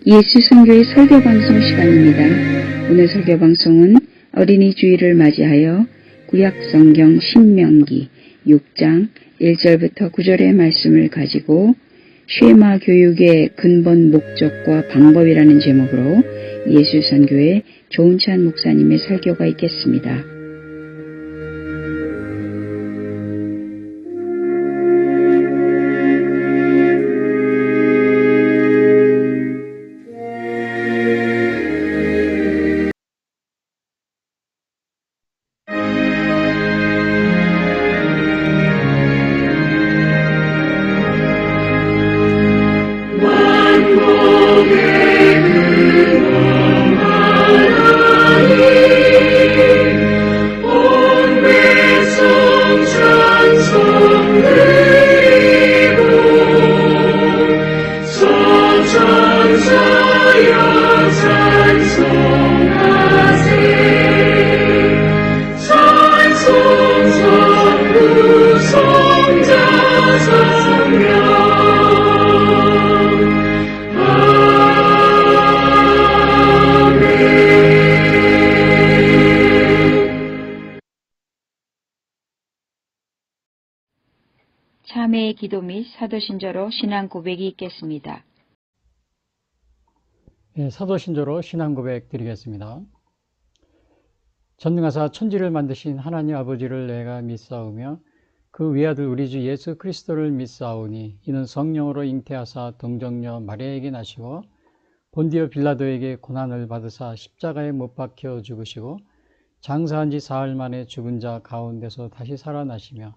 예수선교의 설교방송 시간입니다. 오늘 설교방송은 어린이 주일을 맞이하여 구약성경 신명기 6장 1절부터 9절의 말씀을 가지고 쉐마 교육의 근본 목적과 방법이라는 제목으로 예수선교의 조은찬 목사님의 설교가 있겠습니다. 참회의 기도 및 사도신조로 신앙 고백이 있겠습니다. 사도신조로 신앙 고백 드리겠습니다. 전능하사 천지를 만드신 하나님 아버지를 내가 믿사오며 그 외아들 우리 주 예수 그리스도를 믿사오니 이는 성령으로 잉태하사 동정녀 마리아에게 나시고 본디오 빌라도에게 고난을 받으사 십자가에 못 박혀 죽으시고 장사한 지 사흘 만에 죽은 자 가운데서 다시 살아나시며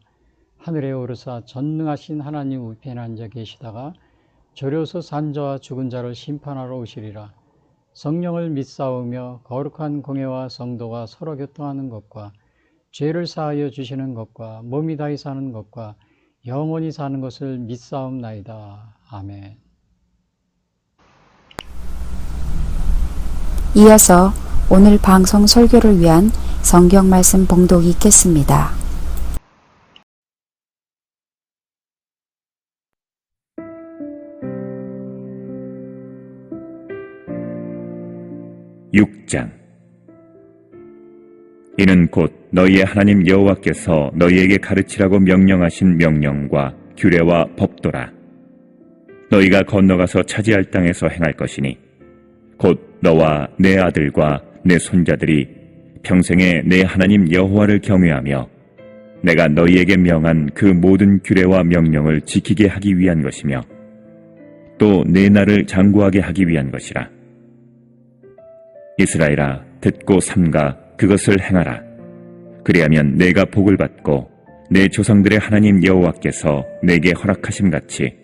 하늘에 오르사 전능하신 하나님 우편에 앉아 계시다가 저려서 산 자와 죽은 자를 심판하러 오시리라. 성령을 믿사오며 거룩한 공회와 성도가 서로 교통하는 것과 죄를 사하여 주시는 것과 몸이 다히 사는 것과 영원히 사는 것을 믿사옵나이다. 아멘. 이어서 오늘 방송 설교를 위한 성경 말씀 봉독이 있겠습니다. 이는 곧 너희의 하나님 여호와께서 너희에게 가르치라고 명령하신 명령과 규례와 법도라. 너희가 건너가서 차지할 땅에서 행할 것이니 곧 너와 내 아들과 내 손자들이 평생에 내 하나님 여호와를 경외하며 내가 너희에게 명한 그 모든 규례와 명령을 지키게 하기 위한 것이며 또 내 날을 장구하게 하기 위한 것이라. 이스라엘아, 듣고 삼가 그것을 행하라. 그리하면 내가 복을 받고 내 조상들의 하나님 여호와께서 내게 허락하심 같이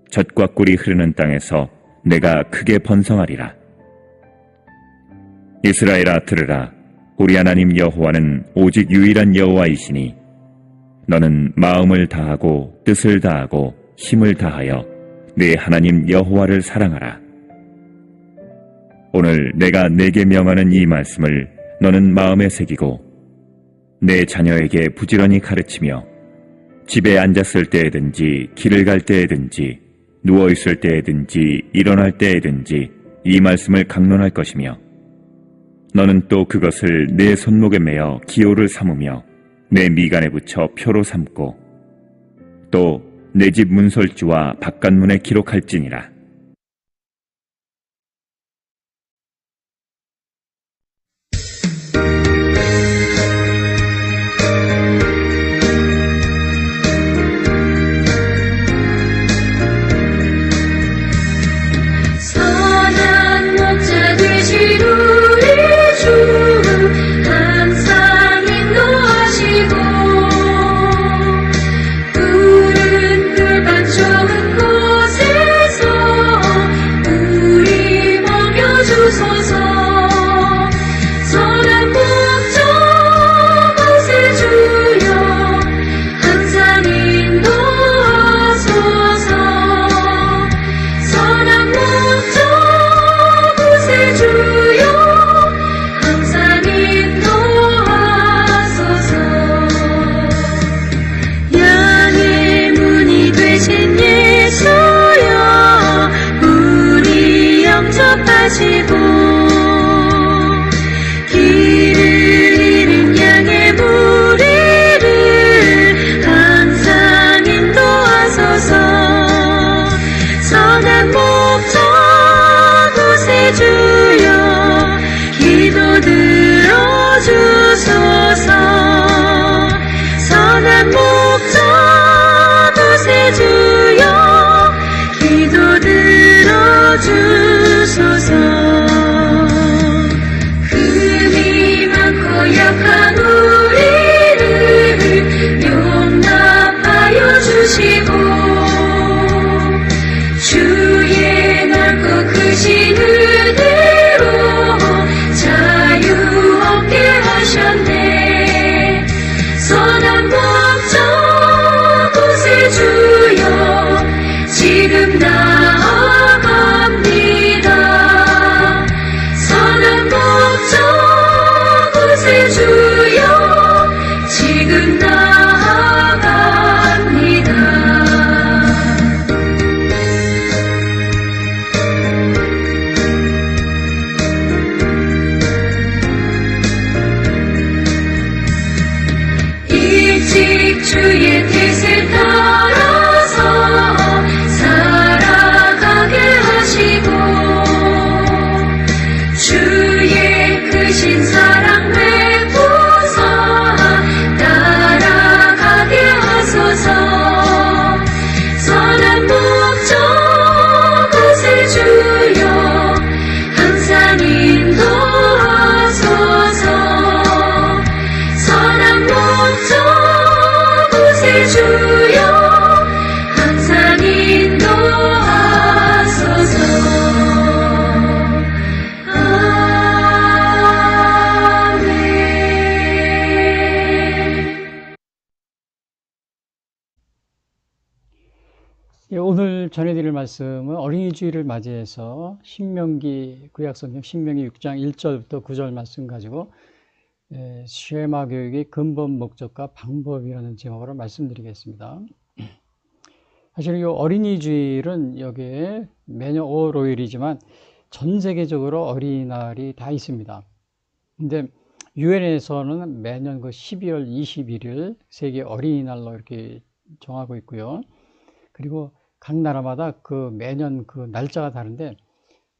젖과 꿀이 흐르는 땅에서 내가 크게 번성하리라. 이스라엘아, 들으라. 우리 하나님 여호와는 오직 유일한 여호와이시니 너는 마음을 다하고 뜻을 다하고 힘을 다하여 내 하나님 여호와를 사랑하라. 오늘 내가 내게 명하는 이 말씀을 너는 마음에 새기고 내 자녀에게 부지런히 가르치며 집에 앉았을 때에든지 길을 갈 때에든지 누워있을 때에든지 일어날 때에든지 이 말씀을 강론할 것이며 너는 또 그것을 내 손목에 매어 기호를 삼으며 내 미간에 붙여 표로 삼고 또 내 집 문설주와 바깥문에 기록할지니라. 푸른 풀밭 좋은 곳에서 주의 뜻을 따라서 살아가게 하시고 주의 크신 사랑 베푸사 따라가게 하소서. 선한 목적 곳에 주여 항상 인도하소서. 선한 목적 곳에 주여 항상 인도하소서. 아멘. 예, 오늘 전해드릴 말씀은 어린이 주일을 맞이해서 신명기 구약성경 신명기 6장 1절부터 9절 말씀 가지고 쉐마 교육의 근본 목적과 방법이라는 제목으로 말씀드리겠습니다. 사실 이 어린이 주일은 여기에 매년 5월 5일이지만 전 세계적으로 어린이날이 다 있습니다. 근데 유엔에서는 매년 그 12월 21일 세계 어린이날로 이렇게 정하고 있고요. 그리고 각 나라마다 그 매년 그 날짜가 다른데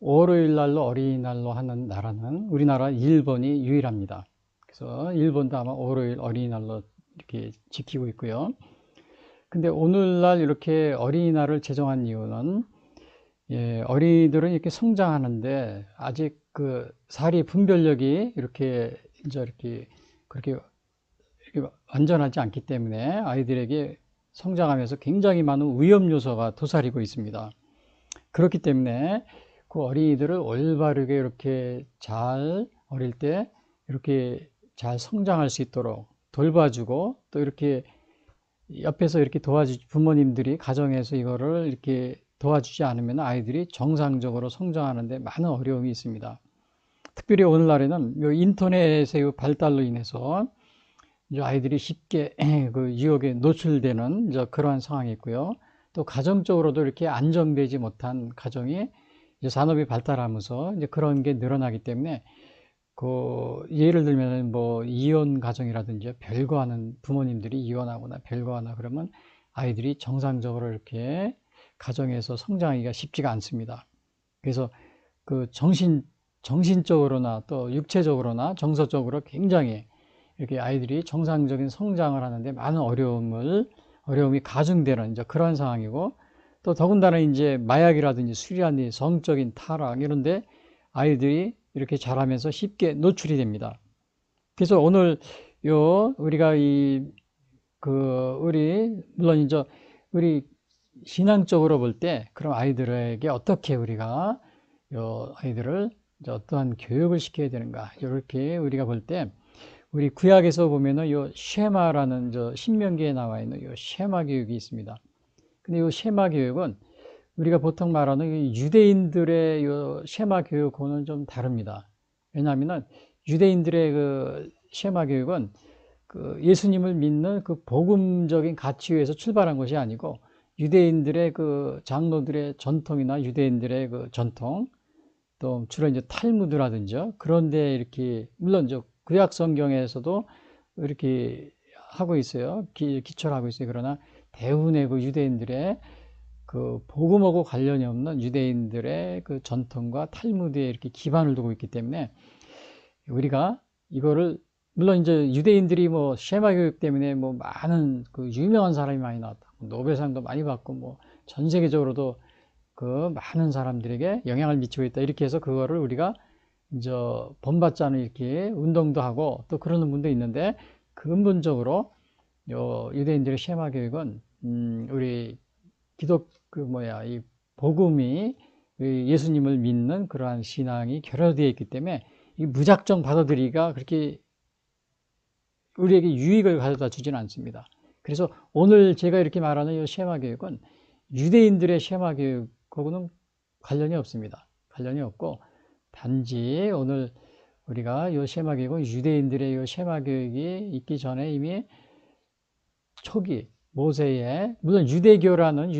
5월 5일 날로 어린이날로 하는 나라는 우리나라 일본이 유일합니다. 그래서 일본도 아마 5월 5일 어린이날로 이렇게 지키고 있고요. 근데 오늘날 이렇게 어린이날을 제정한 이유는 어린이들은 이렇게 성장하는데 아직 그 사리 분별력이 이렇게 그렇게 완전하지 않기 때문에 아이들에게 성장하면서 굉장히 많은 위험 요소가 도사리고 있습니다. 그렇기 때문에 그 어린이들을 올바르게 이렇게 잘 어릴 때 이렇게 잘 성장할 수 있도록 돌봐주고 또 이렇게 옆에서 이렇게 부모님들이 가정에서 이거를 이렇게 도와주지 않으면 아이들이 정상적으로 성장하는데 많은 어려움이 있습니다. 특별히 오늘날에는 이 인터넷의 발달로 인해서 이제 아이들이 쉽게 그 유혹에 노출되는 이제 그러한 상황이 있고요. 또 가정적으로도 이렇게 안정되지 못한 가정이 이제 산업이 발달하면서 이제 그런 게 늘어나기 때문에 그 예를 들면 뭐 이혼 가정이라든지 별거하는 부모님들이 이혼하거나 별거하나 그러면 아이들이 정상적으로 이렇게 가정에서 성장하기가 쉽지가 않습니다. 그래서 그 정신적으로나 또 육체적으로나 정서적으로 굉장히 이렇게 아이들이 정상적인 성장을 하는데 많은 어려움이 가중되는 이제 그런 상황이고 또 더군다나 이제 마약이라든지 술이라든지 성적인 타락 이런데 아이들이 이렇게 자라면서 쉽게 노출이 됩니다. 그래서 오늘 우리가 물론 이제 우리 신앙적으로 볼 때 그럼 아이들에게 어떻게 우리가 아이들을 이제 어떠한 교육을 시켜야 되는가 이렇게 우리가 볼 때 우리 구약에서 보면은 요 쉐마라는 신명기에 나와 있는 요 쉐마 교육이 있습니다. 근데 요 쉐마 교육은 우리가 보통 말하는 유대인들의 요 쉐마 교육과는 좀 다릅니다. 왜냐하면은 유대인들의 그 쉐마 교육은 그 예수님을 믿는 그 복음적인 가치 위에서 출발한 것이 아니고 유대인들의 그 장로들의 전통이나 유대인들의 그 전통 또 주로 이제 탈무드라든지 그런데 이렇게 물론 구약 성경에서도 이렇게 하고 있어요. 기초를 하고 있어요. 그러나 대부분의 그 유대인들의 그 복음하고 관련이 없는 유대인들의 그 전통과 탈무드에 이렇게 기반을 두고 있기 때문에 우리가 이거를 물론 이제 유대인들이 뭐 쉐마 교육 때문에 뭐 많은 그 유명한 사람이 많이 나왔다. 노벨상도 많이 받고 뭐 전 세계적으로도 그 많은 사람들에게 영향을 미치고 있다. 이렇게 해서 그거를 우리가 이제 본받지 않은 이렇게 운동도 하고 또 그러는 분도 있는데 근본적으로 유대인들의 쉐마 교육은 우리 이 복음이 예수님을 믿는 그러한 신앙이 결여되어 있기 때문에 이 무작정 받아들이기가 그렇게 우리에게 유익을 가져다 주지는 않습니다. 그래서 오늘 제가 이렇게 말하는 이 쉐마 교육은 유대인들의 쉐마 교육하고는 관련이 없습니다. 관련이 없고 단지 오늘 우리가 이 쉐마 교육은 유대인들의 이 쉐마 교육이 있기 전에 이미 초기 모세의 물론 유대교라는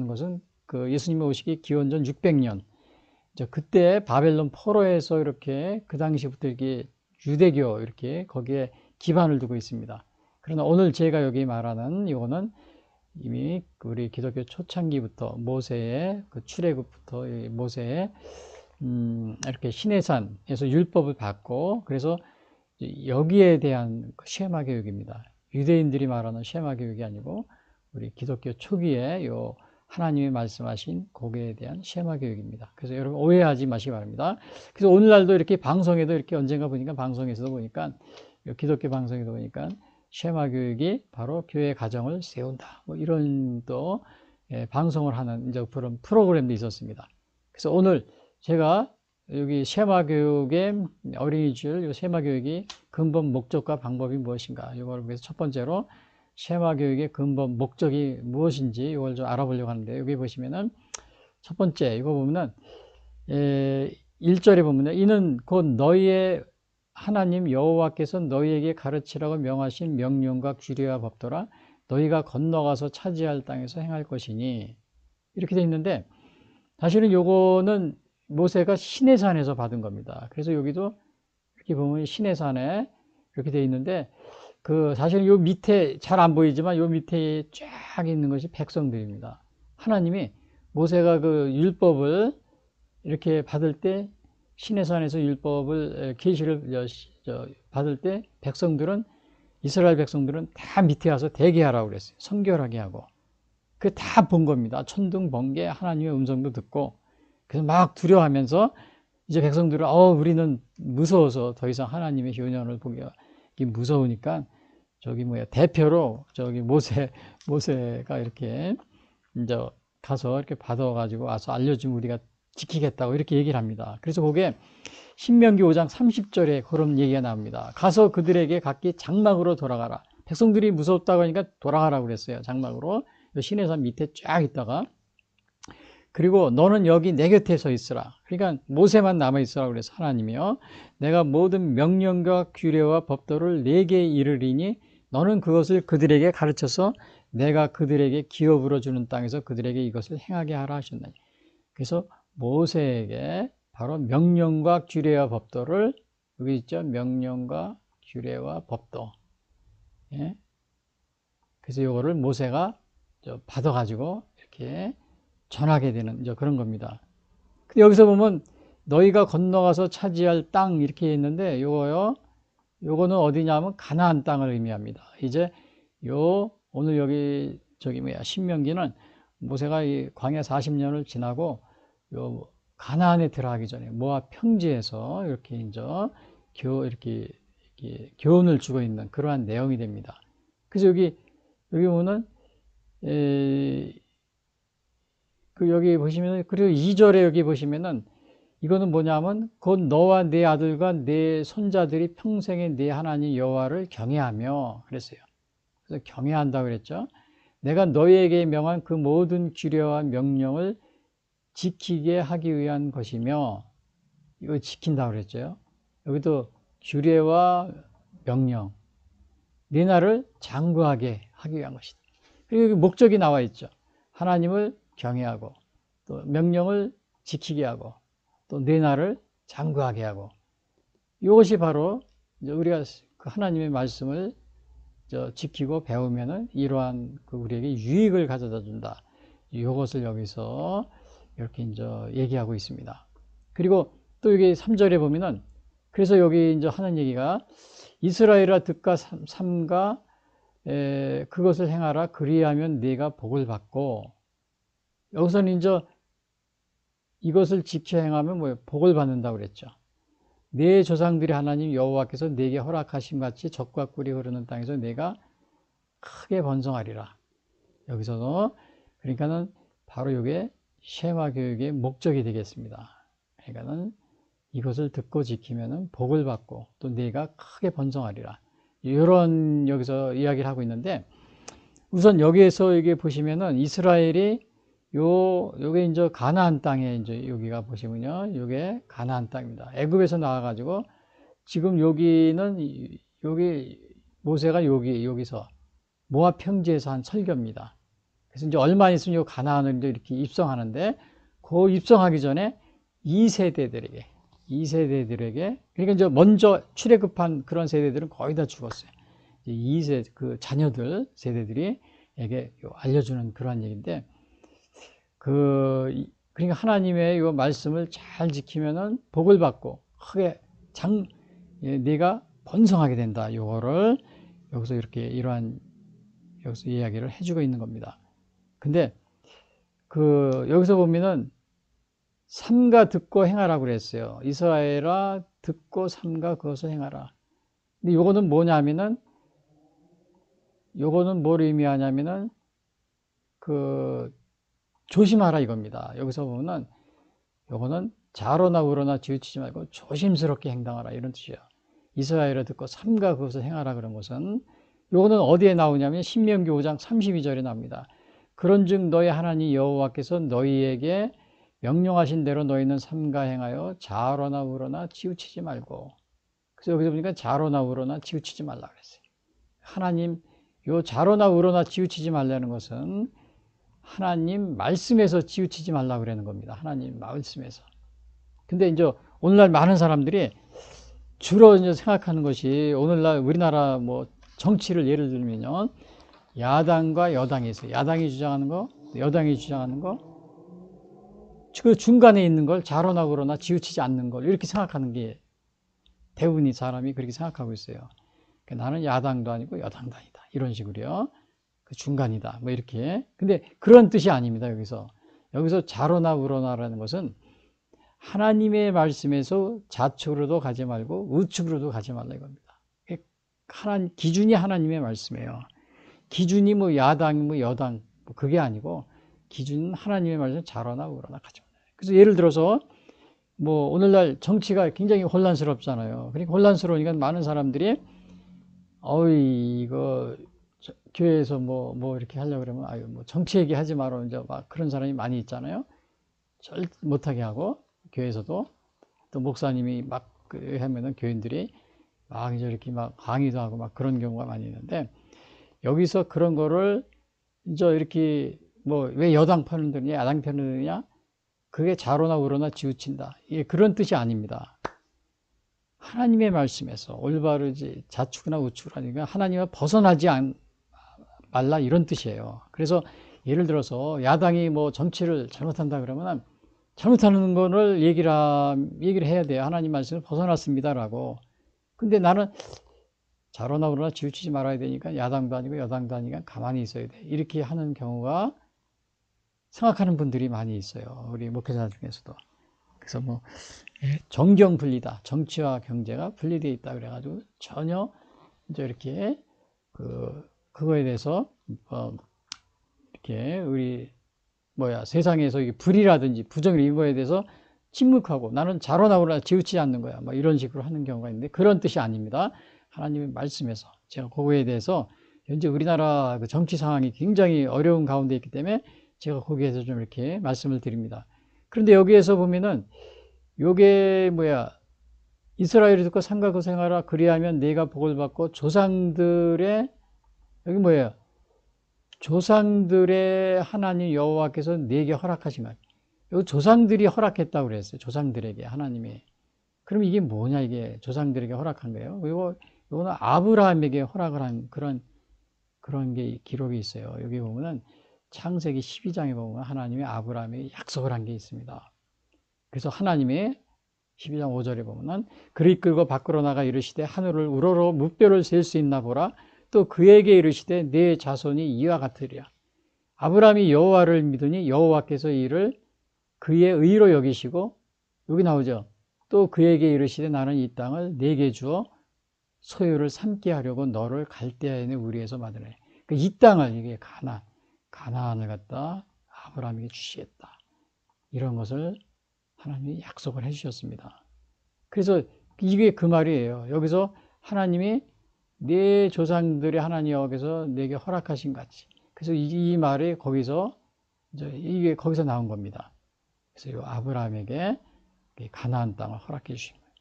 것은 그 예수님이 오시기 기원전 600년 그때 바벨론 포로에서 이렇게 그 당시부터 이렇게 유대교 이렇게 거기에 기반을 두고 있습니다. 그러나 오늘 제가 여기 말하는 이거는 이미 우리 기독교 초창기부터 모세의 그 출애굽부터 모세의 이렇게 시내산에서 율법을 받고 그래서 여기에 대한 쉐마 교육입니다. 유대인들이 말하는 쉐마 교육이 아니고 우리 기독교 초기에 요 하나님이 말씀하신 거기에 대한 쉐마 교육입니다. 그래서 여러분 오해하지 마시기 바랍니다. 그래서 오늘날도 이렇게 방송에도 이렇게 언젠가 보니까 방송에서도 보니까 기독교 방송에도 보니까 쉐마 교육이 바로 교회 가정을 세운다. 뭐 이런 또 방송을 하는 이제 그런 프로그램도 있었습니다. 그래서 오늘 제가 여기 쉐마 교육의 어린이줄, 이 쉐마 교육이 근본 목적과 방법이 무엇인가? 이걸 위해서 첫 번째로 쉐마 교육의 근본 목적이 무엇인지 이걸 좀 알아보려고 하는데 여기 보시면은 첫 번째 이거 보면은 1절에 보면은 이는 곧 너희의 하나님 여호와께서 너희에게 가르치라고 명하신 명령과 규례와 법도라 너희가 건너가서 차지할 땅에서 행할 것이니 이렇게 돼 있는데 사실은 요거는 모세가 시내산에서 받은 겁니다. 그래서 여기도 이렇게 보면 시내산에 이렇게 돼 있는데 그 사실은 요 밑에 잘 안 보이지만 요 밑에 쫙 있는 것이 백성들입니다. 하나님이 모세가 그 율법을 이렇게 받을 때 시내산에서 율법을 계시를 받을 때 백성들은 이스라엘 백성들은 다 밑에 와서 대기하라고 그랬어요. 성결하게 하고 그 다 본 겁니다. 천둥 번개 하나님의 음성도 듣고 그래서 막 두려워하면서 이제 백성들은 우리는 무서워서 더 이상 하나님의 효년을 보기가 무서우니까 저기 대표로 저기 모세가 이렇게 이제 가서 이렇게 받아가지고 와서 알려주면 우리가 지키겠다고 이렇게 얘기를 합니다. 그래서 그게 신명기 5장 30절에 그런 얘기가 나옵니다. 가서 그들에게 각기 장막으로 돌아가라. 백성들이 무섭다고 하니까 돌아가라고 그랬어요. 장막으로. 시내산 밑에 쫙 있다가 그리고 너는 여기 내 곁에 서 있으라. 그러니까 모세만 남아 있으라고 그래서 하나님이요. 내가 모든 명령과 규례와 법도를 네게 이르리니 너는 그것을 그들에게 가르쳐서 내가 그들에게 기업으로 주는 땅에서 그들에게 이것을 행하게 하라 하셨나니. 그래서 모세에게 바로 명령과 규례와 법도를 여기 있죠. 명령과 규례와 법도. 예? 그래서 이거를 모세가 받아가지고 이렇게 전하게 되는 이제 그런 겁니다. 근데 여기서 보면 너희가 건너가서 차지할 땅 이렇게 있는데 요거는 어디냐면 가나안 땅을 의미합니다. 이제 오늘 여기 신명기는 모세가 이 광야 40년을 지나고 가나안에 들어가기 전에 모압 평지에서 이렇게 이제 이렇게 교훈을 주고 있는 그러한 내용이 됩니다. 그래서 여기 보면 여기 보시면 그리고 2절에 여기 보시면은 이거는 뭐냐면 곧 너와 네 아들과 네 손자들이 평생에 네 하나님 여호와를 경외하며 그랬어요. 그래서 경외한다고 그랬죠. 내가 너희에게 명한 그 모든 규례와 명령을 지키게 하기 위한 것이며 이거 지킨다고 그랬죠. 여기도 규례와 명령 네 나를 장구하게 하기 위한 것이다. 그리고 여기 목적이 나와 있죠. 하나님을 경외하고 또 명령을 지키게 하고 또 내 나를 장구하게 하고 이것이 바로 우리가 그 하나님의 말씀을 지키고 배우면은 이러한 우리에게 유익을 가져다 준다. 이것을 여기서 이렇게 이제 얘기하고 있습니다. 그리고 또 여기 3절에 보면은 그래서 여기 이제 하는 얘기가 이스라엘아 듣가 삼가 그것을 행하라 그리하면 네가 복을 받고 여기서는 이제 이것을 지켜 행하면 복을 받는다고 그랬죠. 네 조상들이 하나님 여호와께서 네게 허락하신 같이 젖과 꿀이 흐르는 땅에서 네가 크게 번성하리라. 여기서도 그러니까는 바로 이게 쉐마 교육의 목적이 되겠습니다. 그러니까는 이것을 듣고 지키면은 복을 받고 또 네가 크게 번성하리라. 이런 여기서 이야기를 하고 있는데 우선 여기에서 이게 보시면은 이스라엘이 요게 이제 가나안 땅에 이제 여기가 보시면요. 요게 가나안 땅입니다. 애굽에서 나와가지고 지금 여기는 여기 모세가 여기서 모압 평지에서 한 설교입니다. 그래서 이제 얼마 있으면 요 가나안을 이제 이렇게 입성하는데 그 입성하기 전에 2세대들에게 그러니까 이제 먼저 출애굽한 그런 세대들은 거의 다 죽었어요. 2세 그 자녀들 세대들이 에게 알려주는 그러한 얘기인데 그러니까 하나님의 이 말씀을 잘 지키면은 복을 받고 크게 네가 번성하게 된다. 요거를 여기서 이렇게 여기서 이야기를 해주고 있는 겁니다. 근데 여기서 보면은 삼가 듣고 행하라고 그랬어요. 이스라엘아 듣고 삼가 그것을 행하라. 근데 요거는 뭐냐면은 요거는 뭘 의미하냐면은 조심하라 이겁니다. 여기서 보면은 요거는 좌로나 우로나 치우치지 말고 조심스럽게 행동하라 이런 뜻이에요. 이스라엘을 듣고 삼가 그것을 행하라 그런 것은 요거는 어디에 나오냐면 신명기 5장 32절에 나옵니다. 그런즉 너희 하나님 여호와께서 너희에게 명령하신 대로 너희는 삼가 행하여 좌로나 우로나 치우치지 말고. 그래서 여기서 보니까 좌로나 우로나 치우치지 말라 그랬어요. 하나님 요 좌로나 우로나 치우치지 말라는 것은 하나님 말씀에서 치우치지 말라 그러는 겁니다. 하나님 말씀에서. 근데 이제 오늘날 많은 사람들이 주로 이제 생각하는 것이 오늘날 우리나라 뭐 정치를 예를 들면요. 야당과 여당이 있어요. 야당이 주장하는 거, 여당이 주장하는 거. 그 중간에 있는 걸 좌로나 우로나 치우치지 않는 걸 이렇게 생각하는 게 대부분의 사람이 그렇게 생각하고 있어요. 나는 야당도 아니고 여당도 아니다. 이런 식으로요. 그 중간이다. 뭐 이렇게. 근데 그런 뜻이 아닙니다. 여기서 좌로나 우로나라는 것은 하나님의 말씀에서 좌측으로도 가지 말고 우측으로도 가지 말라 이겁니다. 기준이 하나님의 말씀이에요. 기준이 뭐 야당, 뭐 여당, 뭐 그게 아니고 기준은 하나님의 말씀 좌로나 우로나 가지 말라. 그래서 예를 들어서 뭐 오늘날 정치가 굉장히 혼란스럽잖아요. 그러니까 혼란스러우니까 많은 사람들이 이거 교회에서 뭐 이렇게 하려고 그러면 뭐 정치 얘기하지 마라 이제 막 그런 사람이 많이 있잖아요. 절대 못하게 하고 교회에서도 또 목사님이 막 하면은 교인들이 막 이제 이렇게 막 강의도 하고 막 그런 경우가 많이 있는데 여기서 그런 거를 이제 이렇게 뭐 왜 여당 편을 드느냐 야당 편을 드느냐 그게 좌로나 우로나 치우친다. 이게 그런 뜻이 아닙니다. 하나님의 말씀에서 올바르지 좌측이나 우측으로 하니까 하나님을 벗어나지 말라 이런 뜻이에요. 그래서 예를 들어서 야당이 뭐 정치를 잘못한다 그러면 잘못하는 거를 얘기를 해야 돼요. 하나님 말씀을 벗어났습니다라고. 근데 나는 좌로나 우로나 치우치지 말아야 되니까 야당도 아니고 여당도 아니니까 가만히 있어야 돼. 이렇게 하는 경우가 생각하는 분들이 많이 있어요. 우리 목회자 중에서도. 그래서 뭐 정경 분리다. 정치와 경제가 분리되어 있다 그래가지고 전혀 이제 이렇게 그거에 대해서 이렇게 우리 세상에서 이게 불이라든지 부정을 이런 거에 대해서 침묵하고 나는 좌로나 우로나 치우치지 않는 거야. 뭐 이런 식으로 하는 경우가 있는데 그런 뜻이 아닙니다. 하나님의 말씀에서 제가 그거에 대해서 현재 우리나라 그 정치 상황이 굉장히 어려운 가운데 있기 때문에 제가 거기에서 좀 이렇게 말씀을 드립니다. 그런데 여기에서 보면은 요게 이스라엘이 듣고 삼가 그것을 행하라 그리하면 네가 복을 받고 조상들의 여기 조상들의 하나님 여호와께서 네게 허락하신 것. 여기 조상들이 허락했다고 그랬어요. 조상들에게 하나님이. 그럼 이게 뭐냐 이게 조상들에게 허락한 거예요. 그리고 이거는 아브라함에게 허락을 한 그런 게 기록이 있어요. 여기 보면은 창세기 12장에 보면 하나님이 아브라함에게 약속을 한 게 있습니다. 그래서 하나님의 12장 5절에 보면은 그를 이끌고 밖으로 나가 이르시되 하늘을 우러러 무뼈를 셀 수 있나 보라. 또 그에게 이르시되 네 자손이 이와 같으리라. 아브라함이 여호와를 믿으니 여호와께서 이를 그의 의로 여기시고 여기 나오죠. 또 그에게 이르시되 나는 이 땅을 네게 주어 소유를 삼게 하려고 너를 갈대아인의 우리에서 받으래. 이 땅을 이게 가나안을 갖다 아브라함에게 주시겠다. 이런 것을 하나님이 약속을 해주셨습니다. 그래서 이게 그 말이에요. 여기서 하나님이 네 조상들의 하나님 여호와께서 내게 허락하신 같이. 그래서 이 말이 이게 거기서 나온 겁니다. 그래서 이 아브라함에게 가나안 땅을 허락해 주신 거예요.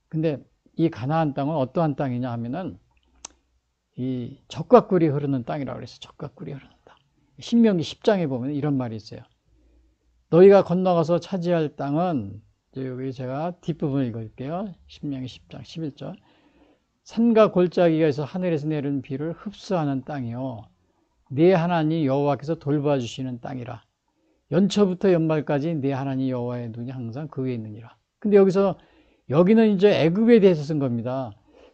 근데 이 가나안 땅은 어떠한 땅이냐 하면은 이 젖과 꿀이 흐르는 땅이라고 그랬어요. 젖과 꿀이 흐르는 땅. 신명기 10장에 보면 이런 말이 있어요. 너희가 건너가서 차지할 땅은 여기 제가 뒷부분을 읽어줄게요. 신명기 10장 11절. 산과 골짜기가 있어 하늘에서 내리는 비를 흡수하는 땅이요 네 하나님 여호와께서 돌봐주시는 땅이라. 연초부터 연말까지 네 하나님 여호와의 눈이 항상 그 위에 있느니라. 근데 여기는 이제 애굽에 대해서 쓴 겁니다.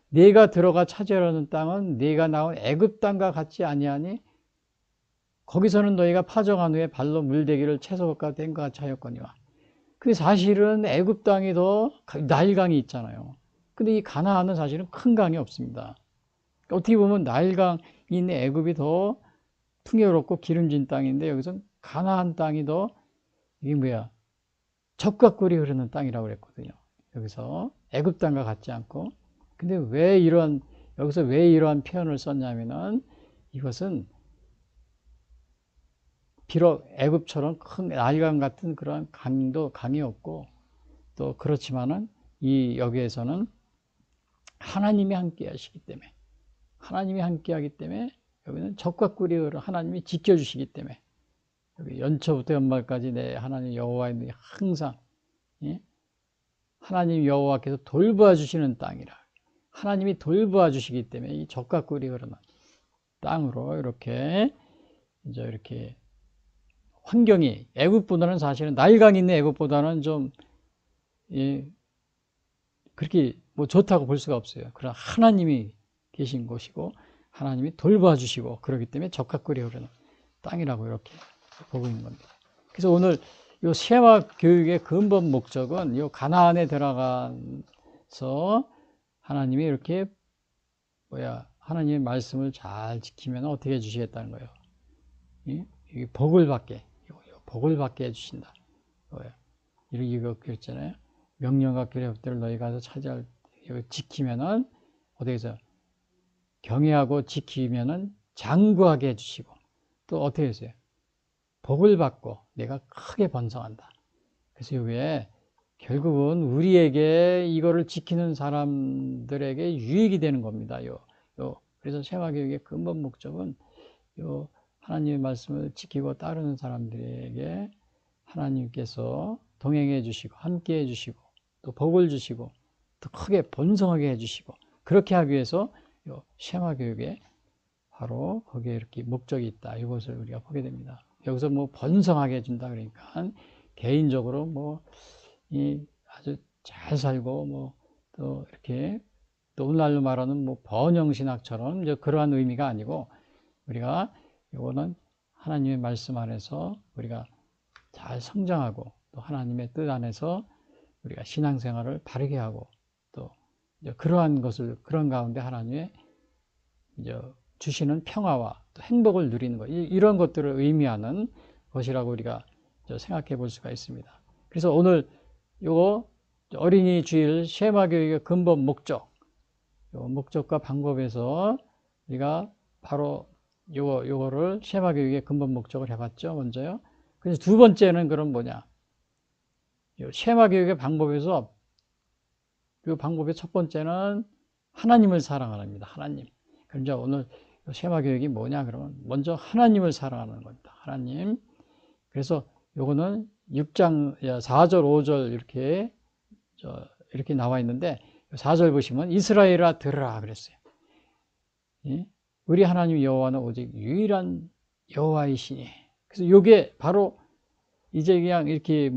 네가 들어가 차지하려는 땅은 네가 나온 애굽 땅과 같지 아니하니 거기서는 너희가 파종한 후에 발로 물대기를 채소가 된 것 같이 하였거니와. 그 사실은 애굽 땅이 더 나일강이 있잖아요. 근데 이 가나안은 사실은 큰 강이 없습니다. 어떻게 보면 나일강이 있는 애굽이 더 풍요롭고 기름진 땅인데 여기서 가나안 땅이 더 이게 뭐야? 젖과 꿀이 흐르는 땅이라고 그랬거든요. 여기서 애굽 땅과 같지 않고. 근데 여기서 왜 이러한 표현을 썼냐면은 이것은 비록 애굽처럼 큰 나일강 같은 그런 강이 없고 또 그렇지만은 여기에서는 하나님이 함께 하시기 때문에 하나님이 함께 하기 때문에 여기는 젖과 꿀이 흐르는 하나님이 지켜주시기 때문에 여기 연초부터 연말까지 내 하나님 여호와의 눈이 항상 하나님 여호와께서 돌봐주시는 땅이라. 하나님이 돌봐주시기 때문에 이 젖과 꿀이 흐르는 땅으로 이렇게 환경이 애굽보다는 사실은 나일강이 있는 애굽보다는 좀 그렇게 뭐 좋다고 볼 수가 없어요. 그러나 하나님이 계신 곳이고 하나님이 돌봐주시고 그렇기 때문에 젖과 꿀이 흐르는 땅이라고 이렇게 보고 있는 겁니다. 그래서 오늘 이 쉐마 교육의 근본 목적은 이 가나안에 들어가서 하나님이 이렇게 하나님의 말씀을 잘 지키면 어떻게 해주시겠다는 거예요. 복을 받게 해주신다. 이거 그랬잖아요. 명령과 규례법들을 너희가 가서 차지할 지키면은 어떻게 해서 경외하고 지키면은 장구하게 해주시고 또 어떻게 했어요? 복을 받고 내가 크게 번성한다. 그래서 이게 결국은 우리에게 이거를 지키는 사람들에게 유익이 되는 겁니다. 그래서 쉐마교육의 근본 목적은 하나님의 말씀을 지키고 따르는 사람들에게 하나님께서 동행해 주시고 함께 해 주시고 또 복을 주시고 더 크게 번성하게 해 주시고 그렇게 하기 위해서 쉐마교육에 바로 거기에 이렇게 목적이 있다. 이것을 우리가 보게 됩니다. 여기서 뭐 번성하게 해준다 그러니까 개인적으로 아주 잘 살고 또 이렇게 또 오늘날로 말하는 번영신학처럼 이제 그러한 의미가 아니고 우리가 이거는 하나님의 말씀 안에서 우리가 잘 성장하고 또 하나님의 뜻 안에서 우리가 신앙생활을 바르게 하고 또 이제 그러한 가운데 하나님의 이제 주시는 평화와 또 행복을 누리는 것, 이런 것들을 의미하는 것이라고 우리가 생각해 볼 수가 있습니다. 그래서 오늘 요거 어린이 주일 쉐마 교육의 근본 목적과 방법에서 우리가 바로 요거를 쉐마 교육의 근본 목적을 해봤죠, 먼저요. 그래서 두 번째는 그럼 뭐냐? 쉐마 교육의 방법에서 이 방법의 첫 번째는 하나님을 사랑하랍니다. 하나님. 그럼 이제 오늘 쉐마 교육이 뭐냐? 그러면 먼저 하나님을 사랑하는 겁니다. 하나님. 그래서 요거는 6장 4절, 5절 이렇게 나와 있는데 4절 보시면 이스라엘아 들으라 그랬어요. 우리 하나님 여호와는 오직 유일한 여호와이시니. 그래서 요게 바로 이제 그냥 이렇게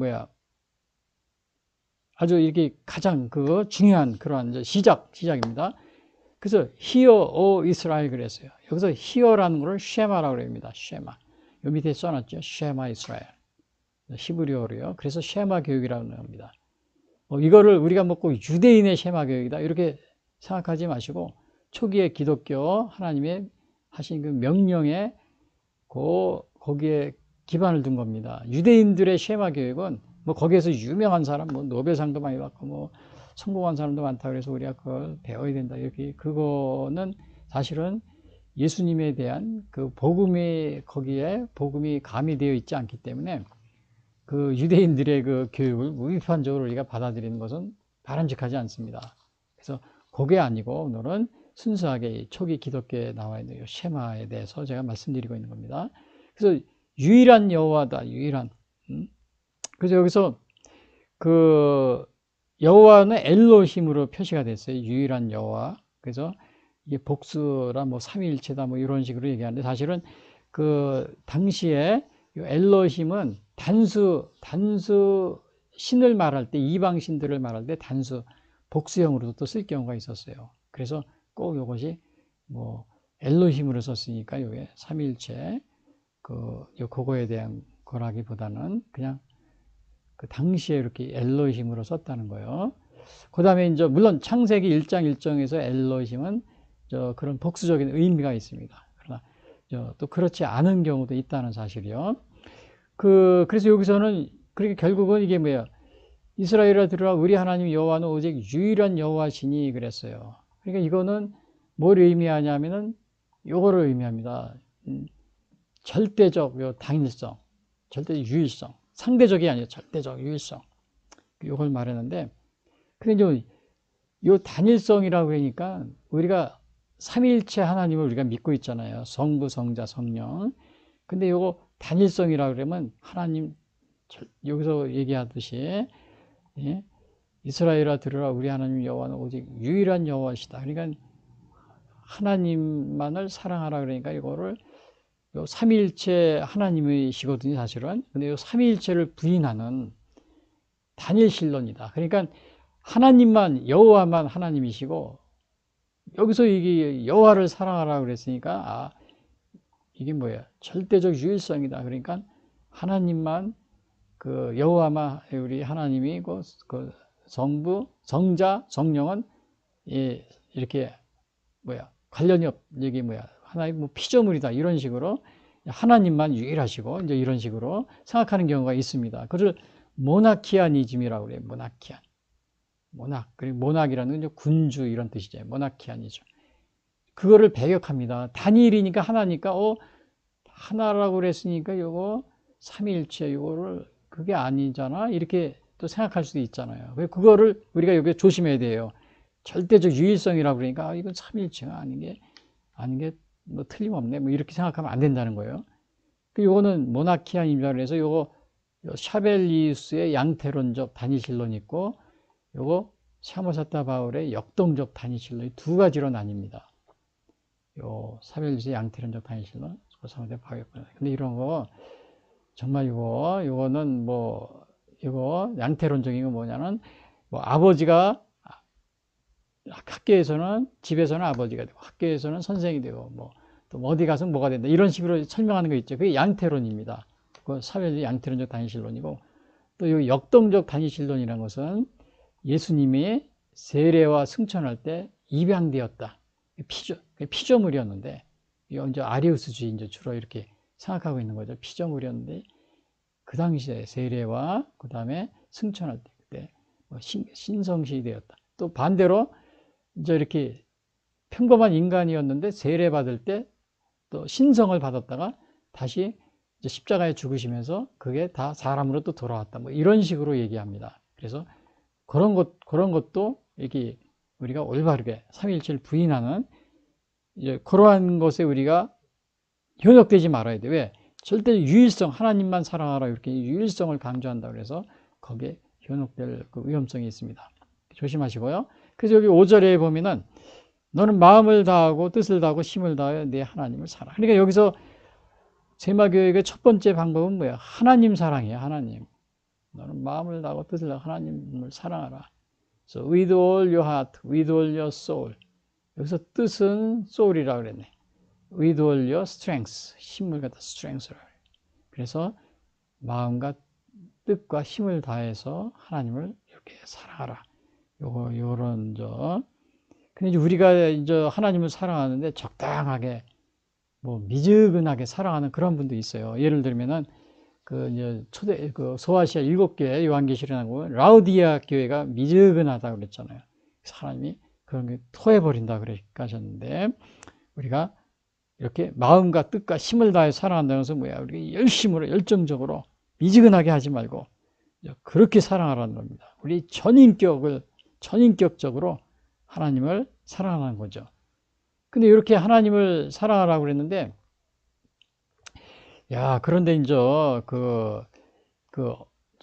아주 이렇게 가장 중요한 그러한 시작입니다. 그래서 Hear, O Israel 그랬어요. 여기서 Hear라는 것을 쉐마라고 합니다. 쉐마. 요 밑에 써놨죠. 쉐마 이스라엘. 히브리어로요. 그래서 쉐마 교육이라고 합니다. 이거를 우리가 꼭 유대인의 쉐마 교육이다 이렇게 생각하지 마시고 초기에 기독교 하나님의 하신 그 명령에 거기에 기반을 둔 겁니다. 유대인들의 쉐마 교육은 거기에서 유명한 사람, 노벨상도 많이 받고 성공한 사람도 많다 그래서 우리가 그걸 배워야 된다 이렇게 그거는 사실은 예수님에 대한 그 거기에 복음이 가미되어 있지 않기 때문에 그 유대인들의 그 교육을 무비판적으로 우리가 받아들이는 것은 바람직하지 않습니다. 그래서 그게 아니고 오늘은 순수하게 초기 기독교에 나와 있는 이 쉐마에 대해서 제가 말씀드리고 있는 겁니다. 그래서 유일한 여호와다, 유일한. 그래서 여기서 그 여호와는 엘로힘으로 표시가 됐어요. 유일한 여호와. 그래서 이게 복수라 뭐 삼위일체다 뭐 이런 식으로 얘기하는데 사실은 그 당시에 엘로힘은 단수 신을 말할 때 이방 신들을 말할 때 단수 복수형으로도 또 쓸 경우가 있었어요. 그래서 꼭 이것이 뭐 엘로힘으로 썼으니까 이게 삼위일체 그거에 대한 거라기보다는 그냥 그 당시에 이렇게 엘로힘으로 썼다는 거예요. 그 다음에 이제 물론 창세기 1장 1정에서 엘로힘은 그런 복수적인 의미가 있습니다. 그러나 또 그렇지 않은 경우도 있다는 사실이요. 그래서 여기서는 그렇게 결국은 이게 뭐야? 이스라엘아 들으라 우리 하나님 여호와는 오직 유일한 여호와시니 그랬어요. 그러니까 이거는 뭘 의미하냐면은 요거를 의미합니다. 절대적 당일성, 절대적 유일성, 상대적이 아니라 절대적 유일성. 요걸 말했는데 근데 이제 요 단일성이라고 그러니까 우리가 삼위일체 하나님을 우리가 믿고 있잖아요. 성부, 성자, 성령. 근데 요거 단일성이라고 그러면 하나님 여기서 얘기하듯이 예? 이스라엘아 들으라 우리 하나님 여호와는 오직 유일한 여호와시다. 그러니까 하나님만을 사랑하라 그러니까 이거를 요 삼위일체 하나님이시거든요, 사실은. 근데 요 삼위일체를 부인하는 단일 신론이다. 그러니까 하나님만 여호와만 하나님이시고 여기서 이게 여호와를 사랑하라 그랬으니까 이게 뭐야? 절대적 유일성이다. 그러니까 하나님만 그 여호와만 우리 하나님이 그 성부, 성자, 성령은 이렇게 뭐야? 관련이 이게 뭐야? 하나의 뭐 피조물이다. 이런 식으로 하나님만 유일하시고 이제 이런 식으로 생각하는 경우가 있습니다. 그걸 모나키아니즘이라고 그래요. 모나키안. 그리고 모낙이라는 건 군주 이런 뜻이죠. 모나키아니즘. 그거를 배격합니다. 단일이니까 하나니까 하나라고 그랬으니까 요거 삼위일체 요거를 그게 아니잖아. 이렇게 또 생각할 수도 있잖아요. 그거를 우리가 여기 조심해야 돼요. 절대적 유일성이라고 그러니까 이건 삼위일체가 아닌 게 뭐 틀림없네. 뭐 이렇게 생각하면 안 된다는 거예요. 요거는 모나키아니즘이라고 해서 요거 샤벨리우스의 양태론적 단일신론이 있고 요거 샤모사타 바울의 역동적 단일신론이 두 가지로 나뉩니다. 요 샤벨리우스의 양태론적 단일신론, 샤모사타 바울의 근데 이런 거 정말 요거는 뭐 이거 양태론적인 건 뭐냐면 뭐 아버지가 학교에서는 집에서는 아버지가 되고 학교에서는 선생이 되고 뭐 또 어디 가서 뭐가 된다 이런 식으로 설명하는 거 있죠. 그게 양태론입니다. 그 사회의 양태론적 단일신론이고 또 이 역동적 단일신론이라는 것은 예수님이 세례와 승천할 때 입양되었다. 피조물이었는데 이거 이제 아리우스주의 이제 주로 이렇게 생각하고 있는 거죠. 피조물이었는데 그 당시에 세례와 그 다음에 승천할 때 그때 신성시 되었다. 또 반대로 이제 이렇게 평범한 인간이었는데 세례 받을 때 또 신성을 받았다가 다시 이제 십자가에 죽으시면서 그게 다 사람으로 또 돌아왔다. 뭐 이런 식으로 얘기합니다. 그래서 그런 것도 이렇게 우리가 올바르게 삼위일체를 부인하는 이제 그러한 것에 우리가 현혹되지 말아야 돼. 왜? 절대 유일성, 하나님만 사랑하라 이렇게 유일성을 강조한다고 해서 거기에 현혹될 그 위험성이 있습니다. 조심하시고요. 그래서 여기 5절에 보면은 너는 마음을 다하고 뜻을 다하고 힘을 다하여 내 하나님을 사랑하라. 그러니까 여기서 세마교육의 첫 번째 방법은 뭐야? 하나님 사랑이에요. 하나님. 너는 마음을 다하고 뜻을 다하고 하나님을 사랑하라. So with all your heart, with all your soul. 여기서 뜻은 soul이라고 그랬네. With all your strength. 힘을 갖다 strength를. 그래서 마음과 뜻과 힘을 다해서 하나님을 이렇게 사랑하라. 요런 근데 이제 우리가 이제 하나님을 사랑하는데 적당하게 뭐 미지근하게 사랑하는 그런 분도 있어요. 예를 들면은 이제 소아시아 7개 요한계시록에 나오고 라우디아 교회가 미지근하다고 그랬잖아요. 하나님이 그런 게 토해버린다 그렇게 하셨는데 우리가 이렇게 마음과 뜻과 힘을 다해 사랑한다는 것은 뭐야? 우리가 열정적으로 미지근하게 하지 말고 그렇게 사랑하라는 겁니다. 우리 전인격적으로 하나님을 사랑하는 거죠. 근데 이렇게 하나님을 사랑하라고 그랬는데, 그런데 이제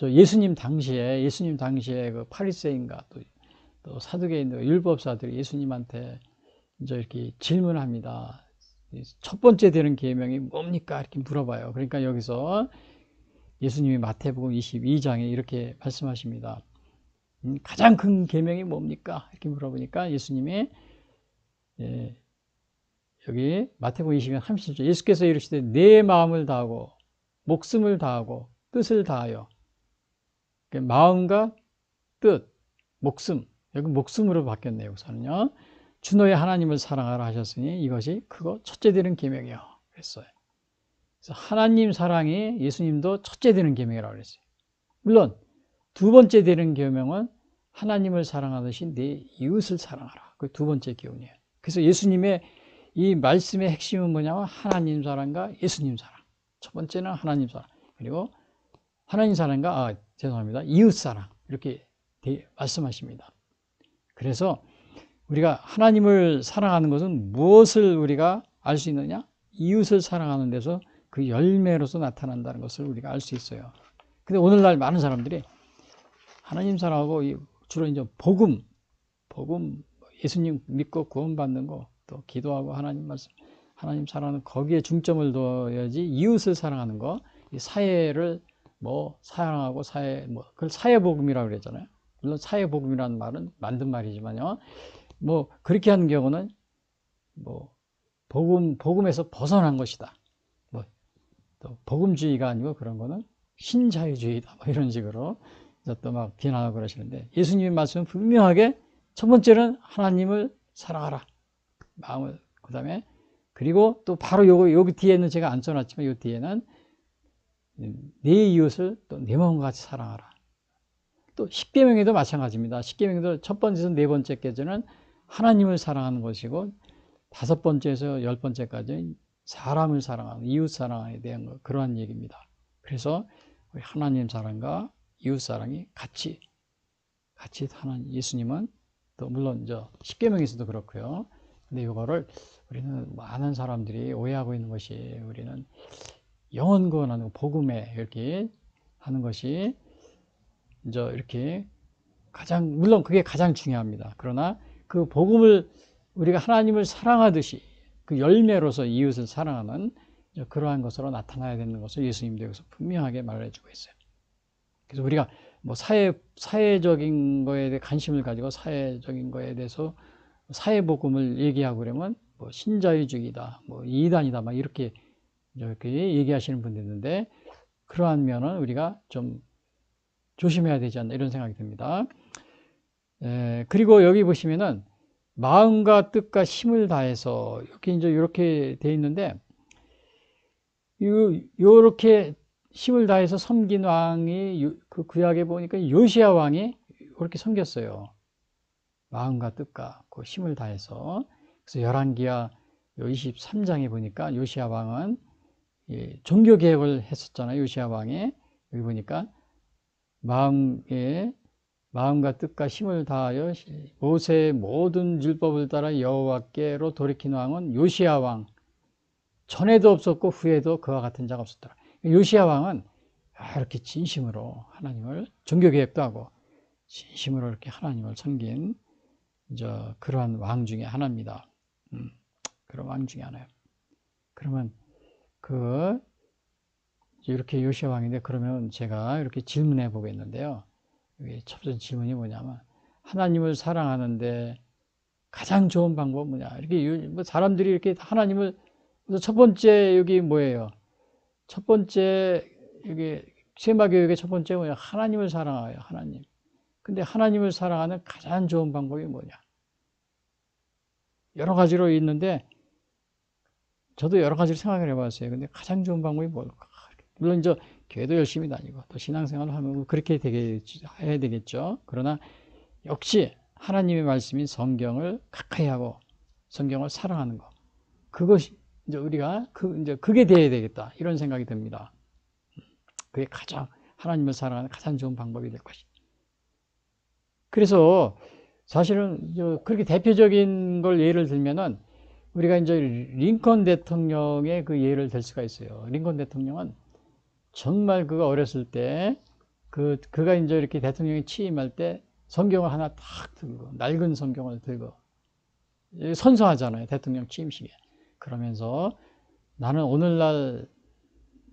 예수님 당시에 그 파리새인과 또 사두개인들, 율법사들이 예수님한테 이제 이렇게 질문합니다. 첫 번째 되는 계명이 뭡니까? 이렇게 물어봐요. 그러니까 여기서 예수님이 마태복음 22장에 이렇게 말씀하십니다. 가장 큰 계명이 뭡니까? 이렇게 물어보니까 예수님이 여기 마태복음 22장 30절 예수께서 이르시되 내 마음을 다하고 목숨을 다하고 뜻을 다하여 마음과 뜻, 목숨 여기 목숨으로 바뀌었네요. 우선은요. 주 너의 하나님을 사랑하라 하셨으니 이것이 크고 첫째 되는 계명이요. 그랬어요. 그래서 하나님 사랑이 예수님도 첫째 되는 계명이라고 그랬어요. 물론 두 번째 되는 계명은 하나님을 사랑하듯이 내 이웃을 사랑하라. 그 두 번째 계명이에요. 그래서 예수님의 이 말씀의 핵심은 뭐냐면 하나님 사랑과 예수님 사랑. 첫 번째는 하나님 사랑. 그리고 하나님 사랑과 죄송합니다. 이웃 사랑. 이렇게 말씀하십니다. 그래서 우리가 하나님을 사랑하는 것은 무엇을 우리가 알 수 있느냐? 이웃을 사랑하는 데서 그 열매로서 나타난다는 것을 우리가 알 수 있어요. 근데 오늘날 많은 사람들이 하나님 사랑하고 주로 이제 복음, 예수님 믿고 구원받는 거, 또 기도하고 하나님 말씀, 하나님 사랑하는 거기에 중점을 둬야지 이웃을 사랑하는 거, 이 사회를 사랑하고 그걸 사회복음이라고 그랬잖아요. 물론 사회복음이라는 말은 만든 말이지만요. 그렇게 하는 경우는 복음에서 벗어난 것이다. 또 복음주의가 아니고 그런 거는 신자유주의다. 이런 식으로 또 막 비난하고 그러시는데 예수님의 말씀은 분명하게 첫 번째는 하나님을 사랑하라. 마음을, 그 다음에 그리고 또 바로 여기 뒤에는 제가 안 써놨지만 이 뒤에는 내 이웃을 또 내 마음과 같이 사랑하라. 또 십계명에도 마찬가지입니다. 십계명에도 첫 번째에서 네 번째까지는 하나님을 사랑하는 것이고 다섯 번째에서 열 번째까지는 사람을 사랑하는 이웃 사랑에 대한 그러한 얘기입니다. 그래서 우리 하나님 사랑과 이웃 사랑이 같이 하는 예수님은 또 물론 십계명에서도 그렇고요. 근데 이거를 우리는 많은 사람들이 오해하고 있는 것이 우리는 영혼 구원하는 복음에 이렇게 하는 것이 이렇게 물론 그게 가장 중요합니다. 그러나 그 복음을 우리가 하나님을 사랑하듯이 그 열매로서 이웃을 사랑하는 그러한 것으로 나타나야 되는 것을 예수님도 여기서 분명하게 말해주고 있어요. 그래서 우리가 사회적인 거에 대해 관심을 가지고 사회적인 거에 대해서 사회복음을 얘기하고 그러면 신자유주의다, 이단이다, 이렇게 얘기하시는 분도 있는데 그러한 면은 우리가 좀 조심해야 되지 않나 이런 생각이 듭니다. 그리고 여기 보시면은 마음과 뜻과 힘을 다해서 이렇게 돼 있는데 요렇게 힘을 다해서 섬긴 왕이 그 구약에 보니까 요시야 왕이 그렇게 섬겼어요. 마음과 뜻과 그 힘을 다해서. 그래서 열왕기하 23장에 보니까 요시야 왕은 종교 개혁을 했었잖아요. 요시야 왕이 여기 보니까 마음과 뜻과 힘을 다하여 모세의 모든 율법을 따라 여호와께로 돌이킨 왕은 요시야 왕. 전에도 없었고 후에도 그와 같은 자가 없었더라. 요시야 왕은 이렇게 진심으로 하나님을 종교개혁도 하고 진심으로 이렇게 하나님을 섬긴 그러한 왕 중에 하나입니다. 그런 왕 중에 하나예요. 그러면 이렇게 요시야 왕인데 그러면 제가 이렇게 질문해 보겠는데요. 첫 번째 질문이 뭐냐면 하나님을 사랑하는데 가장 좋은 방법은 뭐냐? 이렇게 사람들이 이렇게 하나님을 첫 번째 여기 뭐예요? 첫 번째 여기 세마교육의 첫 번째 뭐냐? 하나님을 사랑하여 하나님. 근데 하나님을 사랑하는 가장 좋은 방법이 뭐냐? 여러 가지로 있는데 저도 여러 가지를 생각을 해봤어요. 근데 가장 좋은 방법이 뭘까? 물론 교회도 열심히 다니고 또 신앙생활을 하면 그렇게 해야 되겠죠. 그러나 역시 하나님의 말씀인 성경을 가까이 하고 성경을 사랑하는 것. 그것이 우리가 그게 돼야 되겠다. 이런 생각이 듭니다. 그게 가장 하나님을 사랑하는 가장 좋은 방법이 될 것이다. 그래서 사실은 그렇게 대표적인 걸 예를 들면은 우리가 링컨 대통령의 그 예를 들 수가 있어요. 링컨 대통령은 정말 그가 어렸을 때 그가 이렇게 대통령이 취임할 때 성경을 하나 탁 들고 낡은 성경을 들고 선서하잖아요. 대통령 취임식에. 그러면서 나는 오늘날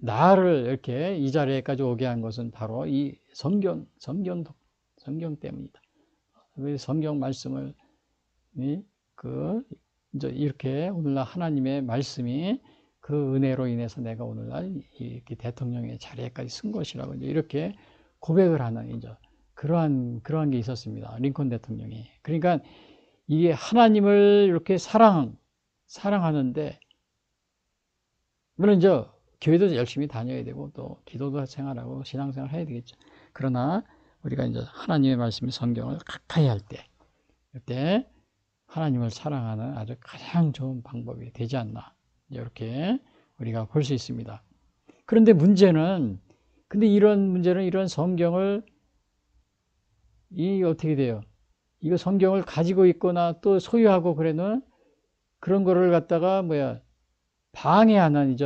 나를 이렇게 이 자리에까지 오게 한 것은 바로 이 성경 때문이다. 그 성경 말씀을 이제 이렇게 오늘날 하나님의 말씀이 그 은혜로 인해서 내가 오늘날 이렇게 대통령의 자리에까지 쓴 것이라고 이제 이렇게 고백을 하는 이제 그러한 게 있었습니다. 링컨 대통령이. 그러니까 이게 하나님을 이렇게 사랑하는데 물론 이제 교회도 열심히 다녀야 되고 또 기도도 생활하고 신앙생활 해야 되겠죠. 그러나 우리가 이제 하나님의 말씀 성경을 가까이 할 때 그때 하나님을 사랑하는 아주 가장 좋은 방법이 되지 않나 이렇게 우리가 볼 수 있습니다. 그런데 이런 성경을 어떻게 돼요? 이거 성경을 가지고 있거나 또 소유하고 그러는 그런 거를 갖다가 방해하는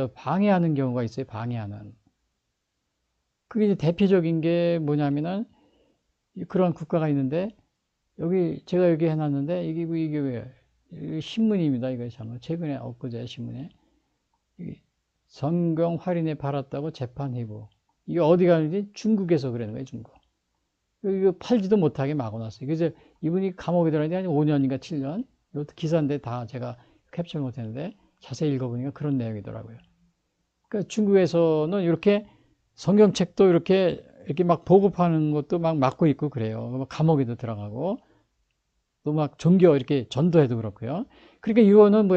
경우가 있어요. 방해하는. 그게 이제 대표적인 게 뭐냐면은 그런 국가가 있는데 제가 여기 해놨는데 이게 왜요? 이게 신문입니다. 이거 참 최근에 엊그제 신문에 성경 활인에 팔았다고 재판 회부. 이게 어디 가는지 중국에서 그러는 거예요. 중국. 이거 팔지도 못하게 막아놨어요. 그래서 이분이 감옥에 들어갔는데 한 5년인가 7년. 이것도 기사인데 다 제가 캡처를 못했는데 자세히 읽어보니까 그런 내용이더라고요. 그러니까 중국에서는 이렇게 성경책도 이렇게 막 보급하는 것도 막 막고 있고 그래요. 감옥에도 들어가고 또 막 종교 이렇게 전도해도 그렇고요. 그러니까 이거는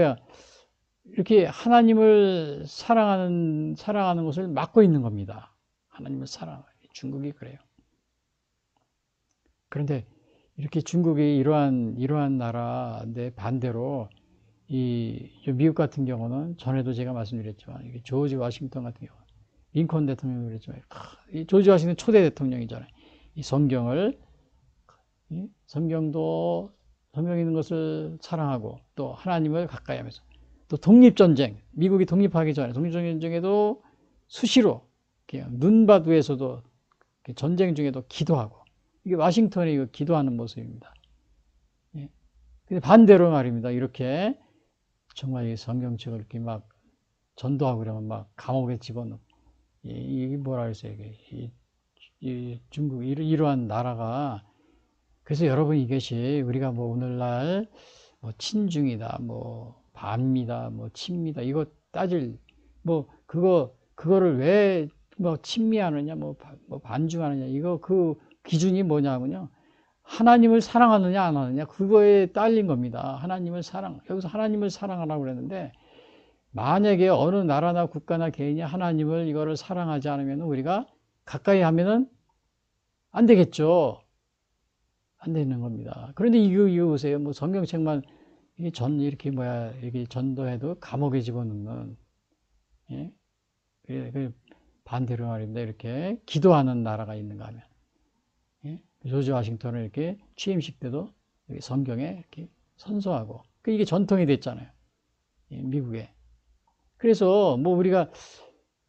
이렇게 하나님을 사랑하는 것을 막고 있는 겁니다. 하나님을 중국이 그래요. 그런데 이렇게 중국이 이러한 나라인데 반대로 미국 같은 경우는 전에도 제가 말씀드렸지만 이게 조지 워싱턴 같은 경우 링컨 대통령이 그랬지만 이 조지 워싱턴 초대 대통령이잖아요. 이 성경이 있는 것을 사랑하고 또 하나님을 가까이 하면서 또 독립전쟁, 미국이 독립하기 전에 독립전쟁에도 수시로 눈바두에서도 전쟁 중에도 기도하고 이게 워싱턴이 기도하는 모습입니다. 근데 반대로 말입니다. 이렇게 정말 이 성경책을 이렇게 막 전도하고 그러면 막 감옥에 집어넣고 이게 뭐라 그랬어요? 이 중국 이러한 나라가 그래서 여러분 이것이 우리가 오늘날 친중이다, 반미다, 친미다 이거 따질 그거를 왜 친미하느냐, 반중하느냐 이거 그 기준이 뭐냐면요. 하나님을 사랑하느냐 안 하느냐 그거에 딸린 겁니다. 여기서 하나님을 사랑하라고 그랬는데 만약에 어느 나라나 국가나 개인이 하나님을 이거를 사랑하지 않으면 우리가 가까이 하면은 안 되겠죠. 안 되는 겁니다. 그런데 이거 보세요. 성경책만 이렇게 전도해도 감옥에 집어넣는 반대로 말입니다. 이렇게 기도하는 나라가 있는가 하면 조지 워싱턴을 이렇게 취임식 때도 성경에 이렇게 선서하고 이게 전통이 됐잖아요. 미국에. 그래서 우리가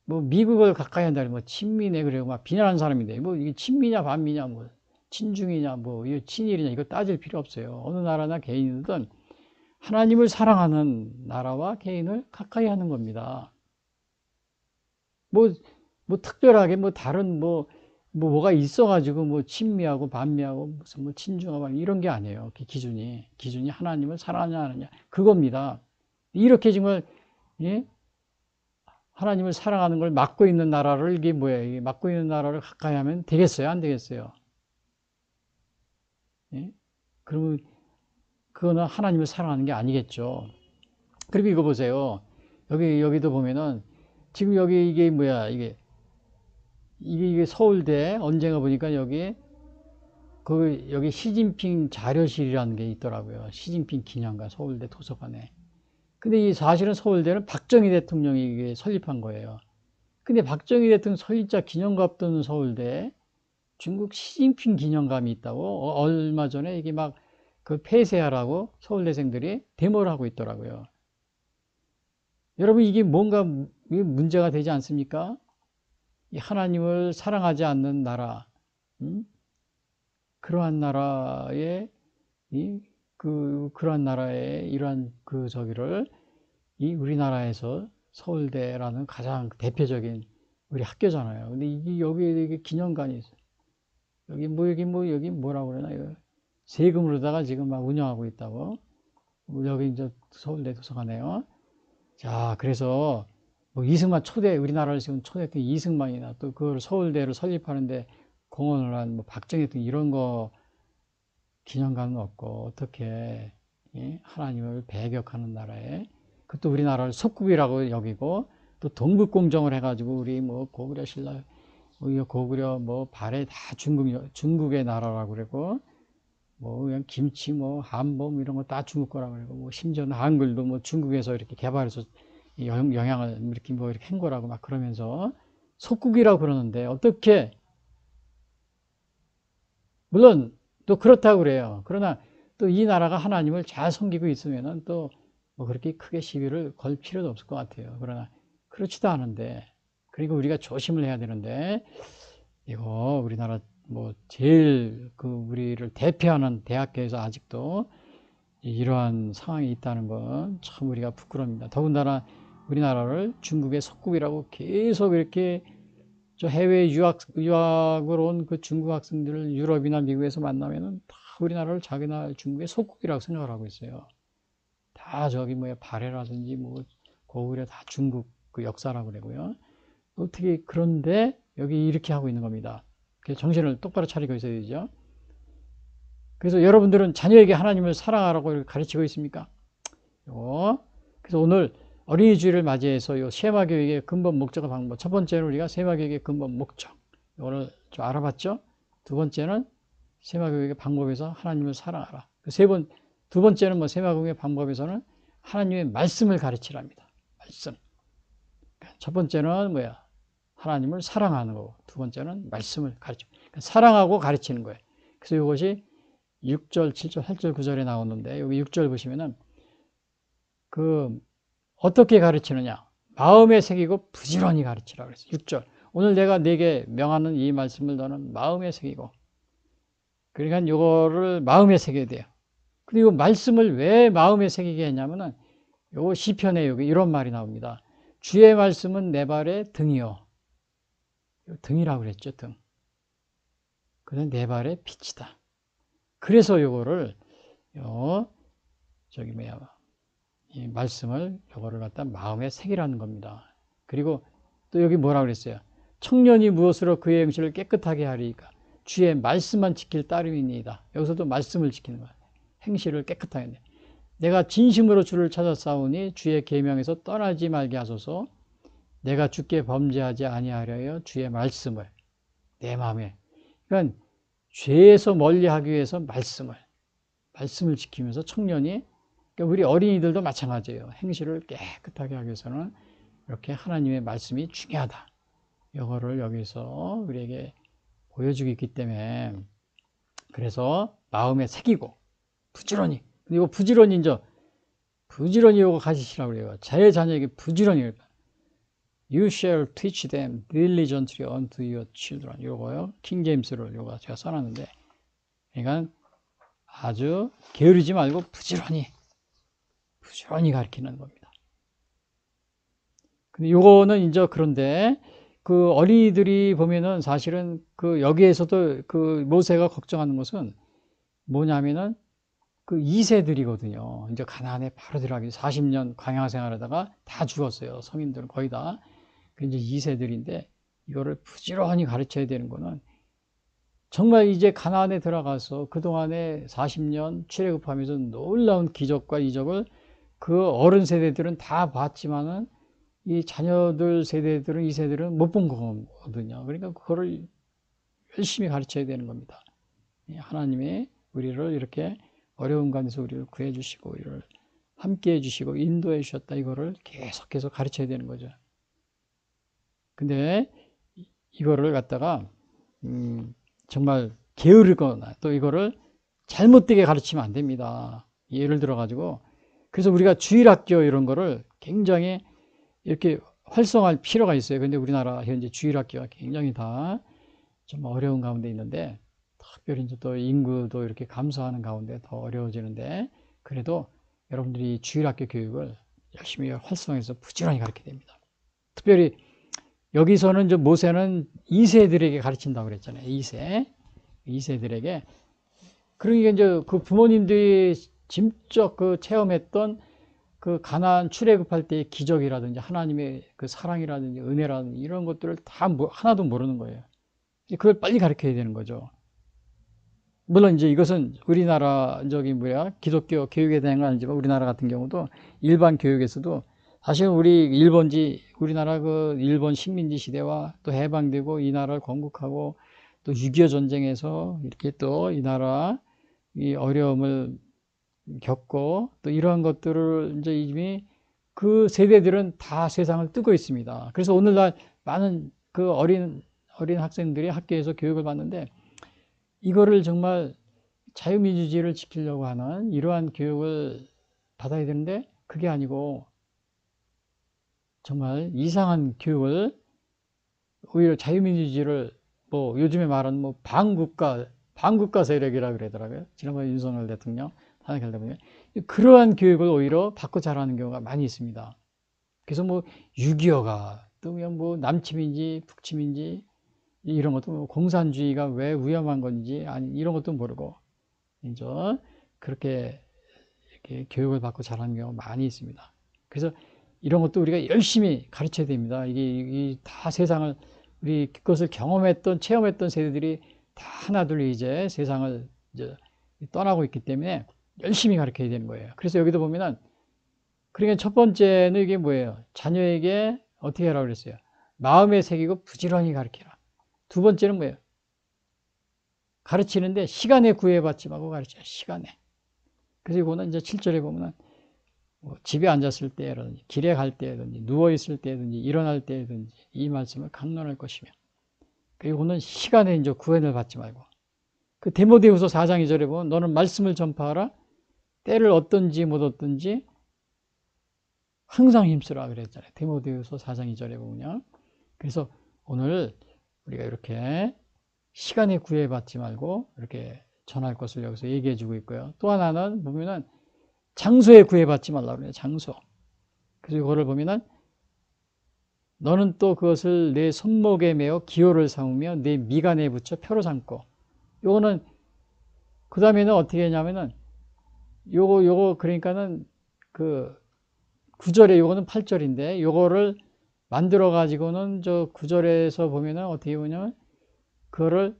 미국을 가까이 한다면 친미네 그래요. 막 비난하는 사람인데 이게 친미냐 반미냐 친중이냐 이거 친일이냐 이거 따질 필요 없어요. 어느 나라나 개인이든 하나님을 사랑하는 나라와 개인을 가까이 하는 겁니다. 특별하게 다른 뭐가 있어가지고 친미하고 반미하고 무슨 친중하고 이런 게 아니에요. 기준이 하나님을 사랑하냐 안 하냐 그겁니다. 이렇게 정말 하나님을 사랑하는 걸 막고 있는 나라를 이게 막고 있는 나라를 가까이 하면 되겠어요? 안 되겠어요? 그러면 그거는 하나님을 사랑하는 게 아니겠죠. 그리고 이거 보세요. 여기도 보면은 지금 이게 서울대 언젠가 보니까 여기 시진핑 자료실이라는 게 있더라고요. 시진핑 기념관 서울대 도서관에. 근데 이 사실은 서울대는 박정희 대통령이 이게 설립한 거예요. 근데 박정희 대통령 설립자 기념관 없던 서울대에 중국 시진핑 기념관이 있다고 얼마 전에 이게 막 폐쇄하라고 서울대생들이 데모를 하고 있더라고요. 여러분 이게 뭔가 문제가 되지 않습니까? 이 하나님을 사랑하지 않는 나라, 그러한 나라에 그러한 나라의 이러한 저기를 이 우리나라에서 서울대라는 가장 대표적인 우리 학교잖아요. 근데 여기에 기념관이 있어요. 여기 뭐라고 그러나, 이거 세금으로다가 지금 막 운영하고 있다고. 여기 이제 서울대 도서관이에요. 자, 그래서 뭐 이승만 우리나라를 지금 초대했던 이승만이나 또 그걸 서울대를 설립하는데 공헌을 한 뭐 박정희 등 이런 거 기념관은 없고, 어떻게 하나님을 배격하는 나라에, 그것도 우리나라를 속국이라고 여기고, 또 동북공정을 해가지고 우리 뭐 고구려 신라, 고구려 뭐 발해 다 중국의 나라라고 그러고, 뭐 그냥 김치 뭐 한복 이런 거 다 중국 거라고 그러고, 뭐 심지어는 한글도 뭐 중국에서 이렇게 개발해서 영향을 이렇게 뭐 이렇게 한 거라고 막 그러면서 속국이라고 그러는데, 어떻게, 물론 또 그렇다고 그래요. 그러나 또 이 나라가 하나님을 잘 섬기고 있으면은 또 뭐 그렇게 크게 시비를 걸 필요도 없을 것 같아요. 그러나 그렇지도 않은데, 그리고 우리가 조심을 해야 되는데, 이거 우리나라 뭐 제일 우리를 대표하는 대학교에서 아직도 이러한 상황이 있다는 건 참 우리가 부끄럽습니다. 더군다나 우리나라를 중국의 속국이라고 계속 이렇게 저 해외 유학으로 온 그 중국 학생들을 유럽이나 미국에서 만나면은 다 우리나라를 자기나 중국의 속국이라고 생각을 하고 있어요. 다 저기 뭐야 발해라든지 뭐 고구려 다 중국 그 역사라고 그러고요. 어떻게, 그런데 여기 이렇게 하고 있는 겁니다. 그래서 정신을 똑바로 차리고 있어야 되죠. 그래서 여러분들은 자녀에게 하나님을 사랑하라고 가르치고 있습니까? 그래서 오늘 어린이 주일을 맞이해서 요 세마교육의 근본 목적과 방법. 첫 번째는 우리가 세마교육의 근본 목적. 이거를 좀 알아봤죠? 두 번째는 세마교육의 방법에서 하나님을 사랑하라. 두 번째는 뭐 세마교육의 방법에서는 하나님의 말씀을 가르치랍니다. 말씀. 첫 번째는 뭐야? 하나님을 사랑하는 거고, 두 번째는 말씀을 가르치고. 그러니까 사랑하고 가르치는 거예요. 그래서 이것이 6절, 7절, 8절, 9절에 나오는데, 여기 6절 보시면은 어떻게 가르치느냐? 마음에 새기고 부지런히 가르치라 그랬어요. 6절. 오늘 내가 네게 명하는 이 말씀을 너는 마음에 새기고. 그러니까 이거를 마음에 새겨야 돼요. 그리고 말씀을 왜 마음에 새기게 했냐면은 요 시편에 여기 이런 말이 나옵니다. 주의 말씀은 내 발의 등이요. 등이라고 그랬죠, 등. 그는 내 발의 빛이다. 그래서 요거를 이 말씀을 요거를 갖다 마음에 새기라는 겁니다. 그리고 또 여기 뭐라 그랬어요? 청년이 무엇으로 그의 행실을 깨끗하게 하리까? 주의 말씀만 지킬 따름이니이다. 여기서도 말씀을 지키는 거야. 행실을 깨끗하게 해. 내가 진심으로 주를 찾아 싸우니 주의 계명에서 떠나지 말게 하소서. 내가 주께 범죄하지 아니하려여 주의 말씀을 내 마음에. 그러니까 죄에서 멀리하기 위해서 말씀을 지키면서 청년이, 그러니까 우리 어린이들도 마찬가지예요. 행실을 깨끗하게 하기 위해서는 이렇게 하나님의 말씀이 중요하다. 이거를 여기서 우리에게 보여주고 있기 때문에, 그래서 마음에 새기고 부지런히. 이거 부지런히 이거 가지시라고 그래요. 제 자녀에게 부지런히. You shall teach them diligently unto your children. 이거요. 킹제임스를 요거 제가 써놨는데, 그러니까 아주 게으르지 말고 부지런히 가르치는 겁니다. 근데 요거는 이제, 그런데 그 어린이들이 보면은 사실은 여기에서도 모세가 걱정하는 것은 뭐냐면은 2세들이거든요. 이제 가나안에 바로 들어가기 40년 광야 생활하다가 다 죽었어요. 성인들은 거의 다. 이제 2세들인데 이거를 부지런히 가르쳐야 되는 거는, 정말 이제 가나안에 들어가서 그동안에 40년 출애굽하면서 놀라운 기적과 이적을 그 어른 세대들은 다 봤지만은 이 자녀들 세대들은, 2세들은 못 본 거거든요. 그러니까 그거를 열심히 가르쳐야 되는 겁니다. 하나님이 우리를 이렇게 어려운 가운데서 우리를 구해 주시고 우리를 함께 해 주시고 인도해 주셨다. 이거를 계속해서 가르쳐야 되는 거죠. 근데 이거를 갖다가 정말 게으르거나 또 이거를 잘못되게 가르치면 안 됩니다. 예를 들어 가지고, 그래서 우리가 주일학교 이런 거를 굉장히 이렇게 활성화할 필요가 있어요. 근데 우리나라 현재 주일학교가 굉장히 다 좀 어려운 가운데 있는데, 더 특별히 이제 또 인구도 이렇게 감소하는 가운데 더 어려워지는데 그래도 여러분들이 주일학교 교육을 열심히 활성화해서 부지런히 가르쳐야 됩니다. 특별히 여기서는 이제 모세는 2세들에게 가르친다고 그랬잖아요. 2세들에게. 그러니까 이제 그 부모님들이 직접 그 체험했던 그 가나안 출애굽할 때의 기적이라든지 하나님의 그 사랑이라든지 은혜라든지 이런 것들을 다 하나도 모르는 거예요. 그걸 빨리 가르쳐야 되는 거죠. 물론 이제 이것은 우리나라적인 기독교 교육에 대한 건 아니지만 우리나라 같은 경우도 일반 교육에서도 사실 우리나라 그 일본 식민지 시대와 또 해방되고 이 나라를 건국하고 또 6.25 전쟁에서 이렇게 또 이 나라 이 어려움을 겪고 또 이러한 것들을 이제 이미 그 세대들은 다 세상을 뜨고 있습니다. 그래서 오늘날 많은 그 어린 학생들이 학교에서 교육을 받는데 이거를 정말 자유민주주의를 지키려고 하는 이러한 교육을 받아야 되는데 그게 아니고 정말 이상한 교육을 오히려 자유민주주의를 뭐 요즘에 말하는 뭐 반국가 세력이라 그러더라고요. 지난번에 윤석열 대통령 탄핵하다 보면 그러한 교육을 오히려 받고 자라는 경우가 많이 있습니다. 그래서 뭐 6.25가 또 그냥 뭐 남침인지 북침인지 이런 것도 뭐 공산주의가 왜 위험한 건지 아니 이런 것도 모르고 이제 그렇게 이렇게 교육을 받고 자라는 경우가 많이 있습니다. 그래서 이런 것도 우리가 열심히 가르쳐야 됩니다. 이게 다 세상을 우리 그것을 체험했던 세대들이 다 하나둘 이제 세상을 이제 떠나고 있기 때문에 열심히 가르쳐야 되는 거예요. 그래서 여기도 보면은 그러니까 첫 번째는 이게 뭐예요? 자녀에게 어떻게 하라고 그랬어요? 마음에 새기고 부지런히 가르쳐라. 두 번째는 뭐예요? 가르치는데 시간에 구애받지 말고 가르쳐요. 시간에. 그래서 이거는 이제 7절에 보면은 뭐 집에 앉았을 때라든지 길에 갈 때든지 누워있을 때든지 일어날 때든지 이 말씀을 강론할 것이며 그리고는 시간에 이제 구애를 받지 말고 그 디모데후서 4장 2절에 보면 너는 말씀을 전파하라 때를 얻든지 못 얻든지 항상 힘쓰라 그랬잖아요. 디모데후서 4장 2절에 보면요. 그래서 오늘 우리가 이렇게 시간에 구애받지 말고 이렇게 전할 것을 여기서 얘기해 주고 있고요. 또 하나는 보면은 장소에 구애받지 말라고 그래요. 장소. 그래서 이거를 보면은 너는 또 그것을 내 손목에 메어 기호를 삼으며 내 미간에 붙여 표로 삼고 요거는 그 다음에는 어떻게 했냐면은 요거 그러니까는 그 9절에 요거는 8절인데 요거를 만들어 가지고는 저 9절에서 보면은 어떻게 보냐면 그거를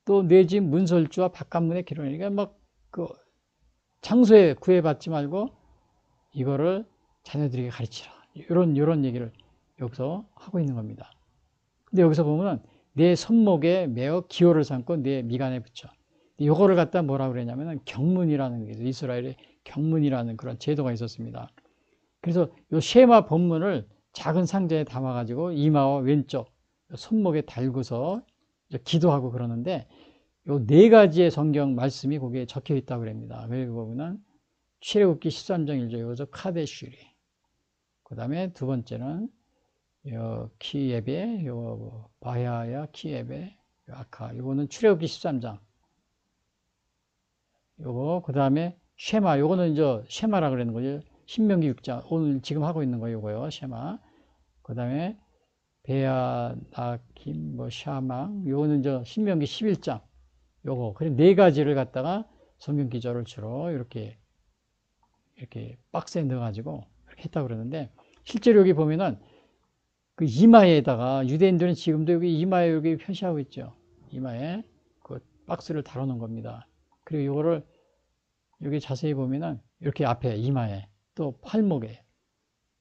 또 내 집 문설주와 바깥문에 기록하니까 막 그 장소에 구애받지 말고 이거를 자녀들에게 가르치라. 요런 얘기를 여기서 하고 있는 겁니다. 근데 여기서 보면은 내 손목에 메어 기호를 삼고 내 미간에 붙여. 요거를 갖다 뭐라고 그러냐면은 경문이라는 게 있어요. 이스라엘에 경문이라는 그런 제도가 있었습니다. 그래서 요 쉐마 본문을 작은 상자에 담아가지고 이마와 왼쪽 손목에 달고서 기도하고 그러는데 요 네 가지의 성경 말씀이 거기에 적혀 있다고 그럽니다. 그리고 보면은 출애굽기 13장 1절 여기서 카데슈리. 그 다음에 두 번째는 요 키예베, 요 바야야 키예베, 아카. 요거는 출애굽기 13장. 요거 그 다음에 쉐마. 요거는 이제 쉐마라 그러는 거죠. 신명기 6장. 오늘 지금 하고 있는 거 요거요. 쉐마. 그 다음에 베야 나킴 뭐 샤망. 요거는 이제 신명기 11장. 요거. 그래 네 가지를 갖다가 성경 기절을 주로 이렇게 박스에 넣어가지고 이렇게 했다고 그러는데 실제로 여기 보면은 그 이마에다가 유대인들은 지금도 여기 이마에 여기 표시하고 있죠. 이마에 그 박스를 달아놓은 겁니다. 그리고 이거를 여기 자세히 보면은 이렇게 앞에 이마에 또 팔목에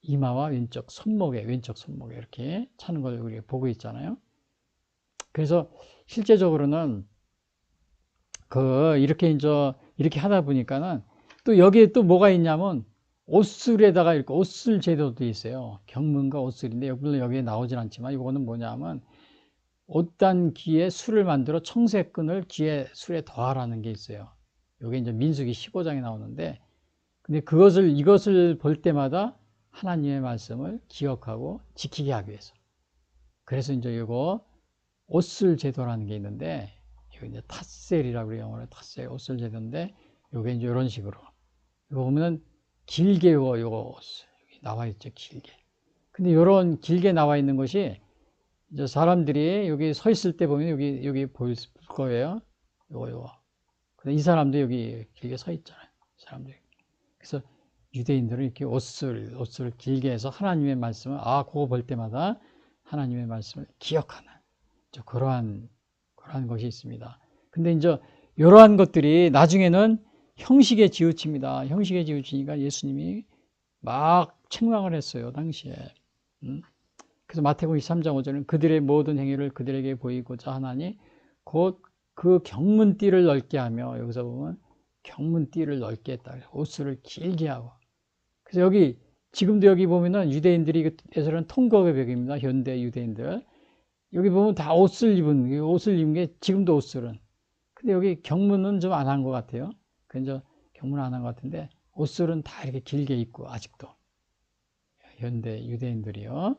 이마와 왼쪽 손목에 이렇게 차는 걸 우리가 보고 있잖아요. 그래서 실제적으로는 이렇게 하다 보니까는 또 여기에 또 뭐가 있냐면 옷술에다가 이렇게 옷술 제도도 있어요. 경문과 옷술인데 물론 여기에 나오진 않지만 이거는 뭐냐면 옷단 귀에 술을 만들어 청색끈을 귀에 술에 더하라는 게 있어요. 여기 이제 민수기 15장에 나오는데 근데 이것을 볼 때마다 하나님의 말씀을 기억하고 지키게 하기 위해서. 그래서 이제 이거 옷슬 제도라는 게 있는데, 이거 이제 탓셀이라고 그래요. 영어로 탓셀, 옷슬 제도인데, 요게 이제 이런 식으로. 이거 보면은 길게 요거 여기 나와 있죠, 길게. 근데 요런 길게 나와 있는 것이 이제 사람들이 여기 서 있을 때 보면 여기 보일 거예요. 요거. 근데 이 사람도 여기 길게 서 있잖아요. 사람들이. 그래서 유대인들은 이렇게 옷을 길게 해서 하나님의 말씀을, 그거 볼 때마다 하나님의 말씀을 기억하는, 그러한 것이 있습니다. 근데 이제 이러한 것들이 나중에는 형식에 지우칩니다. 형식에 지우치니까 예수님이 막 책망을 했어요, 당시에. 그래서 마태복음 23장 5절은 그들의 모든 행위를 그들에게 보이고자 하나니 곧 그 경문띠를 넓게 하며, 여기서 보면 경문띠를 넓게 했다. 옷을 길게 하고. 그래서 지금도 여기 보면은 유대인들이 통곡의 벽입니다. 현대 유대인들. 여기 보면 다 옷을 입은 게 지금도 옷을은. 근데 여기 경문은 좀 안 한 것 같아요. 그래서 경문 안 한 것 같은데 옷을은 다 이렇게 길게 입고 아직도. 현대 유대인들이요.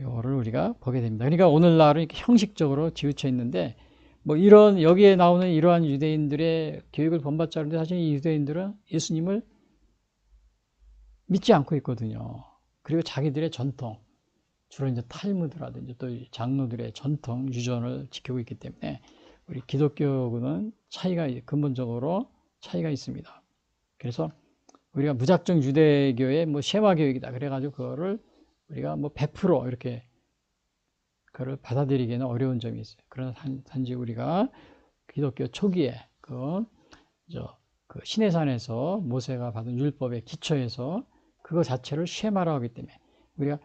이거를 우리가 보게 됩니다. 그러니까 오늘날은 이렇게 형식적으로 지우쳐 있는데, 뭐 여기에 나오는 이러한 유대인들의 교육을 본받지 않는데 사실 이 유대인들은 예수님을 믿지 않고 있거든요. 그리고 자기들의 전통, 주로 이제 탈무드라든지 또 장로들의 전통, 유전을 지키고 있기 때문에 우리 기독교는 근본적으로 차이가 있습니다. 그래서 우리가 무작정 유대교의 셰마 교육이다 그래가지고 그거를 우리가 100% 이렇게 그걸 받아들이기에는 어려운 점이 있어요. 그러나 단지 우리가 기독교 초기에 그 시내산에서 모세가 받은 율법의 기초에서 그거 자체를 셰마라고 하기 때문에 우리가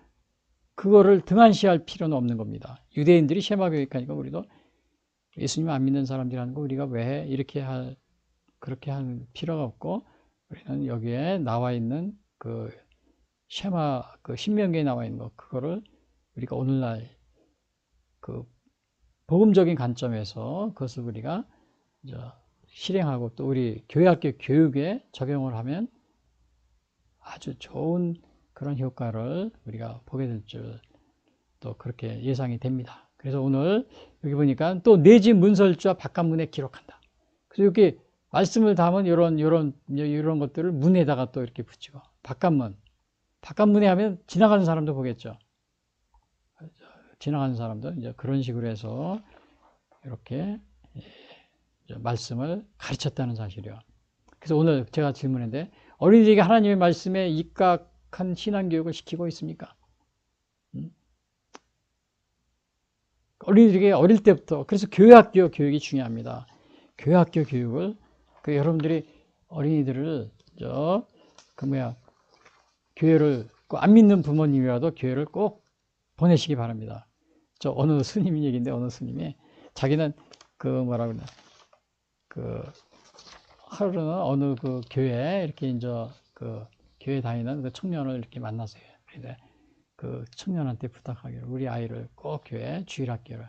그거를 등한시할 필요는 없는 겁니다. 유대인들이 셰마 교육하니까 우리도 예수님 안 믿는 사람들이 하는 거 우리가 왜 그렇게 할 필요가 없고, 우리는 여기에 나와 있는 그 셰마, 신명기에 나와 있는 거, 그거를 우리가 오늘날 그 복음적인 관점에서 그것을 우리가 실행하고 또 우리 교회학교 교육에 적용을 하면 아주 좋은 그런 효과를 우리가 보게 될 줄 또 그렇게 예상이 됩니다. 그래서 오늘 여기 보니까 또 내 집 문설주와 바깥문에 기록한다. 그래서 이렇게 말씀을 담은 이런 것들을 문에다가 또 이렇게 붙이고, 바깥문에 하면 지나가는 사람도 보겠죠. 지나가는 사람도 이제 그런 식으로 해서 이렇게 말씀을 가르쳤다는 사실이요. 그래서 오늘 제가 질문했는데, 어린이들에게 하나님의 말씀에 입각한 신앙교육을 시키고 있습니까? 어린이들에게 어릴 때부터, 그래서 교회학교 교육이 중요합니다. 교회학교 교육을, 여러분들이 어린이들을, 교회를, 안 믿는 부모님이라도 교회를 꼭 보내시기 바랍니다. 어느 스님 얘기인데, 어느 스님이 자기는 하루는 어느 교회에 이렇게 교회 다니는 그 청년을 이렇게 만났어요. 그런데 그 청년한테 부탁하기를 우리 아이를 꼭 교회 주일학교를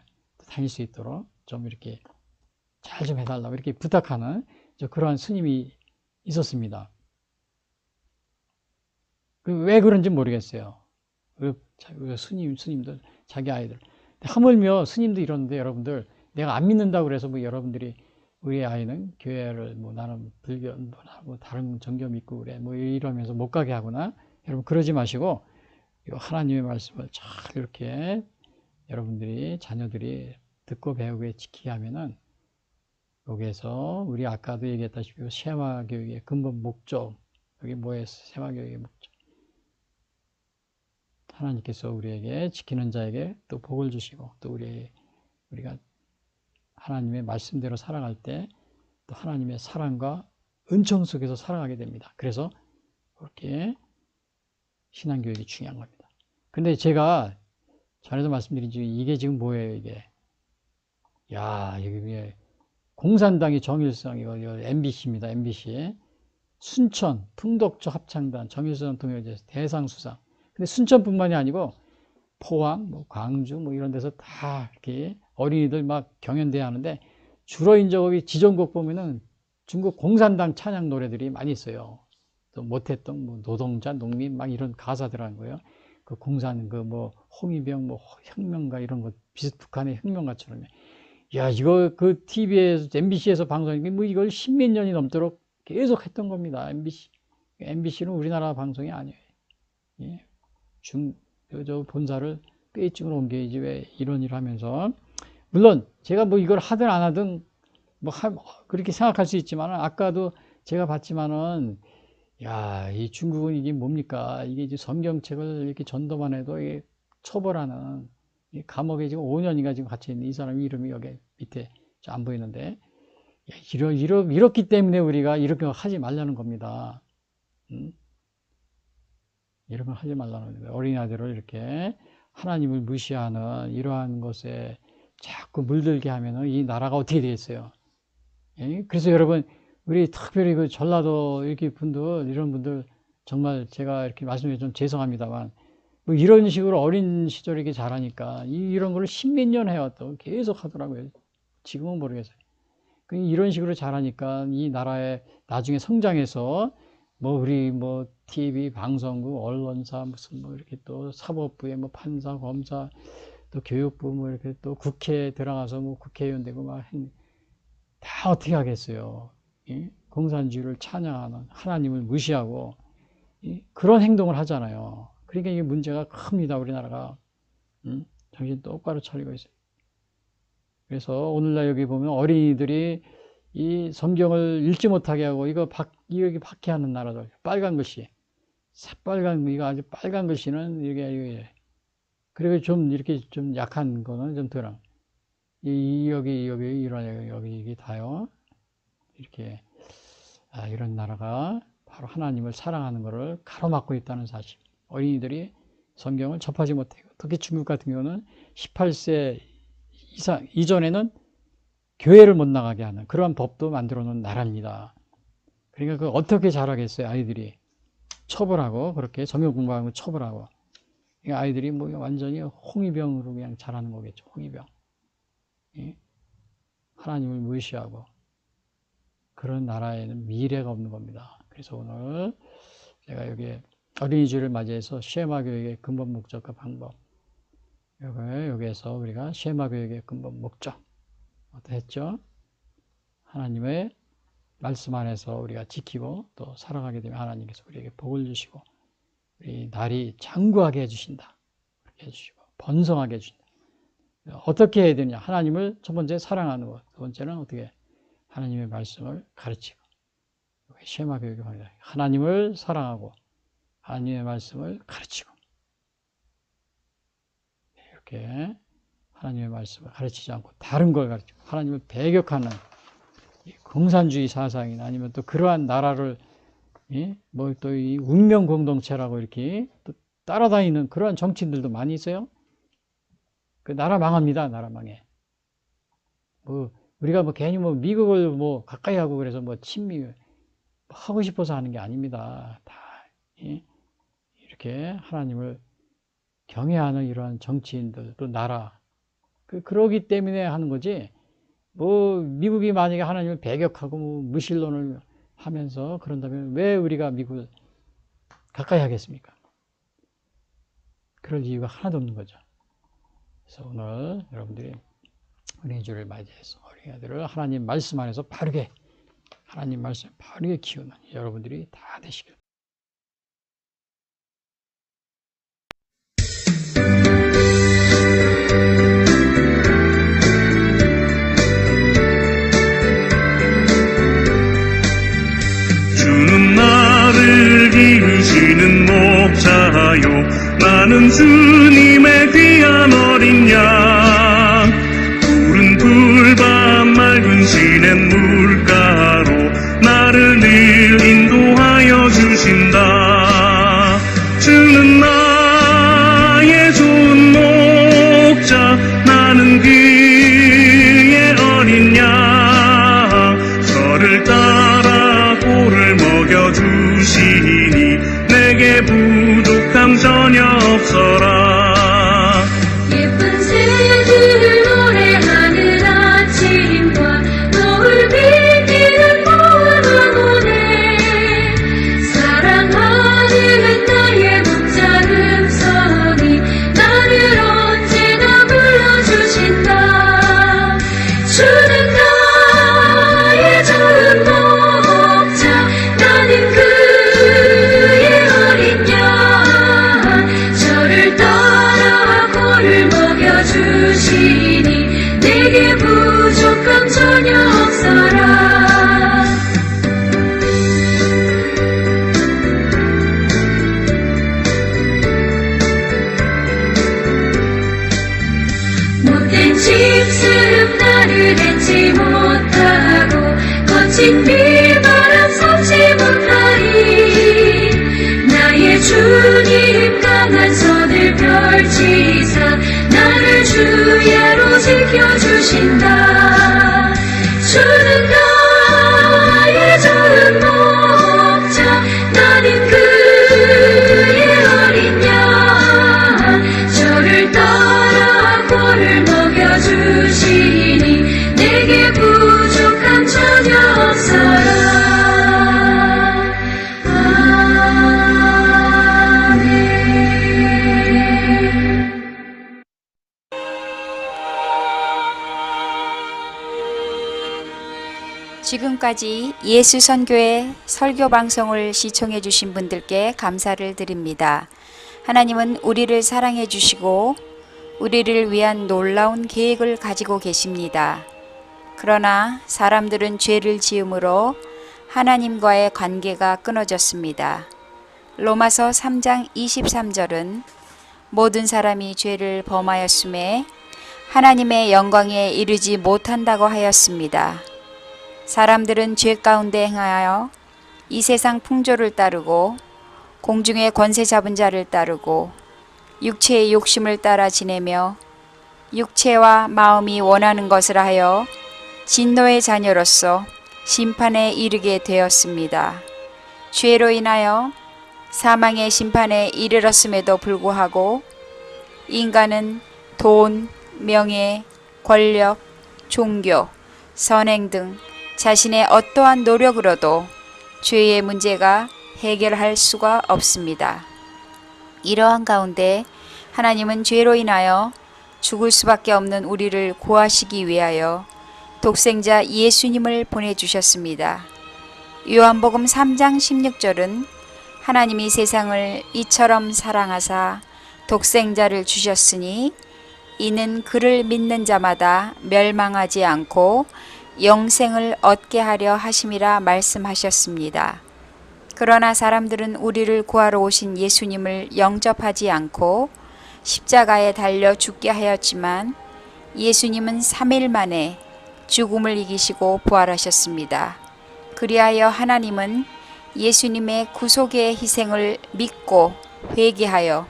다닐 수 있도록 좀 이렇게 잘 좀 해달라고 이렇게 부탁하는 그러한 스님이 있었습니다. 왜 그런지 모르겠어요. 스님들 자기 아이들. 하물며 스님도 이러는데, 여러분들 내가 안 믿는다고 그래서 여러분들이 우리 아이는 교회를 나는 불교 다른 종교 믿고 그래 이러면서 못 가게 하거나, 여러분 그러지 마시고 하나님의 말씀을 잘 이렇게 여러분들이 자녀들이 듣고 배우고 지키게 하면은, 여기에서 우리 아까도 얘기했다시피 셰마 교육의 근본 목적, 여기 뭐예요? 셰마 교육의 목적. 하나님께서 우리에게 지키는 자에게 또 복을 주시고, 또 우리가 하나님의 말씀대로 살아갈 때 또 하나님의 사랑과 은총 속에서 살아가게 됩니다. 그래서 그렇게 신앙교육이 중요한 겁니다. 근데 제가 전에도 말씀드린 이게 지금 뭐예요, 이게? 여기 공산당이 정일성, 이거 MBC입니다, MBC. 순천, 풍덕초 합창단, 정일성 동요제 대상수상. 근데 순천뿐만이 아니고 포항, 광주 이런 데서 다 이렇게 어린이들 막 경연대회 하는데, 주로 이제 거기 지정곡 보면은 중국 공산당 찬양 노래들이 많이 있어요. 또 못했던 노동자, 농민 이런 가사 들어간 거예요. 그 공산 그 뭐 홍위병 뭐 혁명가 이런 거 북한의 혁명가처럼. 야, 이거 그 TV에서 MBC에서 방송이 뭐 이걸 10몇 년이 넘도록 계속 했던 겁니다. MBC는 우리나라 방송이 아니에요. 예. 저 본사를 베이징으로 옮겨야지 왜 이런 일을 하면서. 물론 제가 뭐 이걸 하든 안 하든 뭐 그렇게 생각할 수 있지만 아까도 제가 봤지만은 야, 이 중국은 이게 뭡니까? 이게 이제 성경책을 이렇게 전도만 해도 이게 처벌하는 이 감옥에 지금 5년인가 지금 갇혀 있는 이 사람 이름이 여기 밑에 안 보이는데 이렇기 때문에 우리가 이렇게 하지 말라는 겁니다. 이런 걸 하지 말라는 거예요. 어린아이들을 이렇게 하나님을 무시하는 이러한 것에 자꾸 물들게 하면은 이 나라가 어떻게 되겠어요? 예? 그래서 여러분, 우리 특별히 그 전라도 이렇게 분들, 이런 분들 정말 제가 이렇게 말씀드려 좀 죄송합니다만, 뭐 이런 식으로 어린 시절에 이렇게 자라니까 이런 걸 10몇 년 해왔다고 계속 하더라고요. 지금은 모르겠어요. 이런 식으로 자라니까 이 나라에 나중에 성장해서 뭐 우리 뭐 TV, 방송국, 언론사 무슨 뭐 이렇게 또 사법부에 뭐 판사, 검사, 또 교육부 뭐 이렇게 또 국회에 들어가서 뭐 국회의원 되고 막 다 어떻게 하겠어요. 공산주의를 찬양하는 하나님을 무시하고 그런 행동을 하잖아요. 그러니까 이게 문제가 큽니다. 우리나라가. 정신 똑바로 차리고 있어요. 그래서 오늘날 여기 보면 어린이들이 이 성경을 읽지 못하게 하고 이렇게 박해하는 나라들. 빨간 글씨. 새빨간, 이거 아주 빨간 글씨는 이게 그리고 좀 이렇게 좀 약한 거는 좀 덜한. 여기 이게 다요. 이렇게, 이런 나라가 바로 하나님을 사랑하는 것을 가로막고 있다는 사실. 어린이들이 성경을 접하지 못하고, 특히 중국 같은 경우는 18세 이전에는 교회를 못 나가게 하는 그러한 법도 만들어 놓은 나라입니다. 그러니까 어떻게 자라겠어요, 아이들이. 처벌하고, 그렇게 성경 공부하는 거 처벌하고. 그러니까 아이들이 뭐 완전히 홍위병으로 그냥 자라는 거겠죠, 홍위병. 예? 하나님을 무시하고. 그런 나라에는 미래가 없는 겁니다. 그래서 오늘 제가 여기 어린이주를 맞이해서 쉐마 교육의 근본 목적과 방법. 여기에서 우리가 쉐마 교육의 근본 목적. 어떠했죠? 하나님의 말씀 안에서 우리가 지키고 또 살아가게 되면 하나님께서 우리에게 복을 주시고 우리 날이 장구하게 해주신다. 그렇게 해주시고 번성하게 해주신다. 어떻게 해야 되느냐? 하나님을 첫 번째 사랑하는 것. 두 번째는 어떻게? 하나님의 말씀을 가르치고. 쉐마 교육이 말이다. 하나님을 사랑하고 하나님의 말씀을 가르치고. 이렇게 하나님의 말씀을 가르치지 않고 다른 걸 가르치고 하나님을 배격하는 공산주의 사상이나 아니면 또 그러한 나라를 뭐 또 이 운명 공동체라고 이렇게 또 따라다니는 그러한 정치인들도 많이 있어요. 그 나라 망합니다. 나라 망해. 뭐 우리가 뭐 괜히 뭐 미국을 뭐 가까이 하고 그래서 뭐 친미 하고 싶어서 하는 게 아닙니다. 다 이렇게 하나님을 경외하는 이러한 정치인들 또 나라 그러기 때문에 하는 거지. 뭐 미국이 만약에 하나님을 배격하고 뭐 무신론을 하면서 그런다면 왜 우리가 미국을 가까이 하겠습니까? 그럴 이유가 하나도 없는 거죠. 그래서 오늘 여러분들이 어린이주를 맞이해서 어린이들을 하나님 말씀 안에서 바르게 하나님 말씀 바르게 키우는 여러분들이 다 되시길. 주는 나를 기르시는 목자요 나는 주님의 귀한 어린 양 푸른 풀밭 맑은 시냇 물가로 나를 늘 인도하여 주신다. 주는 나의 좋은 목자 나는 그의 어린 양 저를 따라 꼴을 먹여주시니 내게 부족함 전혀 없어라. 예쁜 새들을 노래하는 아침과 노을 비기는 모든 오네 사랑하는 나의 목자 흠서라 부족함 전혀 없어라. 못된 집스름 나를 잊지 못하고 거친 비바람 섭지 못하리. 나의 주님 강한 손을 펼치사 나를 주야로 지켜주신다. 주는 나의 좋은 목자, 나는 그의 어린 양. 저를 따라 꼴을 먹여주시니 내게 부족함 전혀 없어라. 지금까지 예수선교회 설교방송을 시청해 주신 분들께 감사를 드립니다. 하나님은 우리를 사랑해 주시고 우리를 위한 놀라운 계획을 가지고 계십니다. 그러나 사람들은 죄를 지음으로 하나님과의 관계가 끊어졌습니다. 로마서 3장 23절은 모든 사람이 죄를 범하였음에 하나님의 영광에 이르지 못한다고 하였습니다. 사람들은 죄 가운데 행하여 이 세상 풍조를 따르고 공중의 권세 잡은 자를 따르고 육체의 욕심을 따라 지내며 육체와 마음이 원하는 것을 하여 진노의 자녀로서 심판에 이르게 되었습니다. 죄로 인하여 사망의 심판에 이르렀음에도 불구하고 인간은 돈, 명예, 권력, 종교, 선행 등 자신의 어떠한 노력으로도 죄의 문제가 해결할 수가 없습니다. 이러한 가운데 하나님은 죄로 인하여 죽을 수밖에 없는 우리를 구하시기 위하여 독생자 예수님을 보내주셨습니다. 요한복음 3장 16절은 하나님이 세상을 이처럼 사랑하사 독생자를 주셨으니 이는 그를 믿는 자마다 멸망하지 않고 영생을 얻게 하려 하심이라 말씀하셨습니다. 그러나 사람들은 우리를 구하러 오신 예수님을 영접하지 않고 십자가에 달려 죽게 하였지만 예수님은 3일 만에 죽음을 이기시고 부활하셨습니다. 그리하여 하나님은 예수님의 구속의 희생을 믿고 회개하여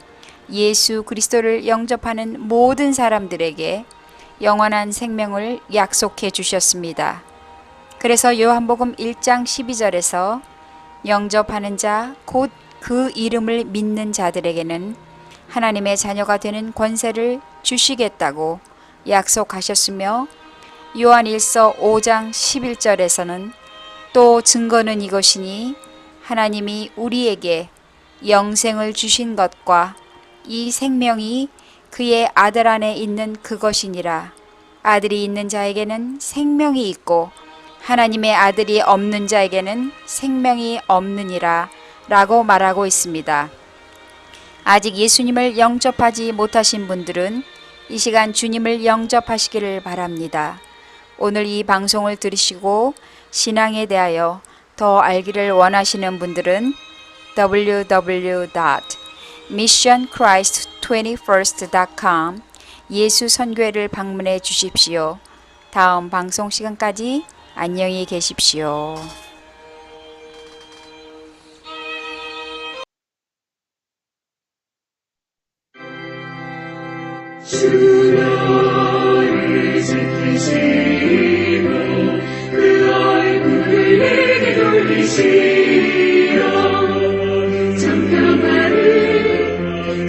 예수 그리스도를 영접하는 모든 사람들에게 영원한 생명을 약속해 주셨습니다. 그래서 요한복음 1장 12절에서 영접하는 자 곧 그 이름을 믿는 자들에게는 하나님의 자녀가 되는 권세를 주시겠다고 약속하셨으며 요한일서 5장 11절에서는 또 증거는 이것이니 하나님이 우리에게 영생을 주신 것과 이 생명이 그의 아들 안에 있는 그것이니라. 아들이 있는 자에게는 생명이 있고 하나님의 아들이 없는 자에게는 생명이 없느니라 라고 말하고 있습니다. 아직 예수님을 영접하지 못하신 분들은 이 시간 주님을 영접하시기를 바랍니다. 오늘 이 방송을 들으시고 신앙에 대하여 더 알기를 원하시는 분들은 www.missionchrist21st.com 예수선교회를 방문해 주십시오. 다음 방송 시간까지 안녕히 계십시오. 주 나를 지키시고 그 얼굴을 내게 돌리시어 정평화를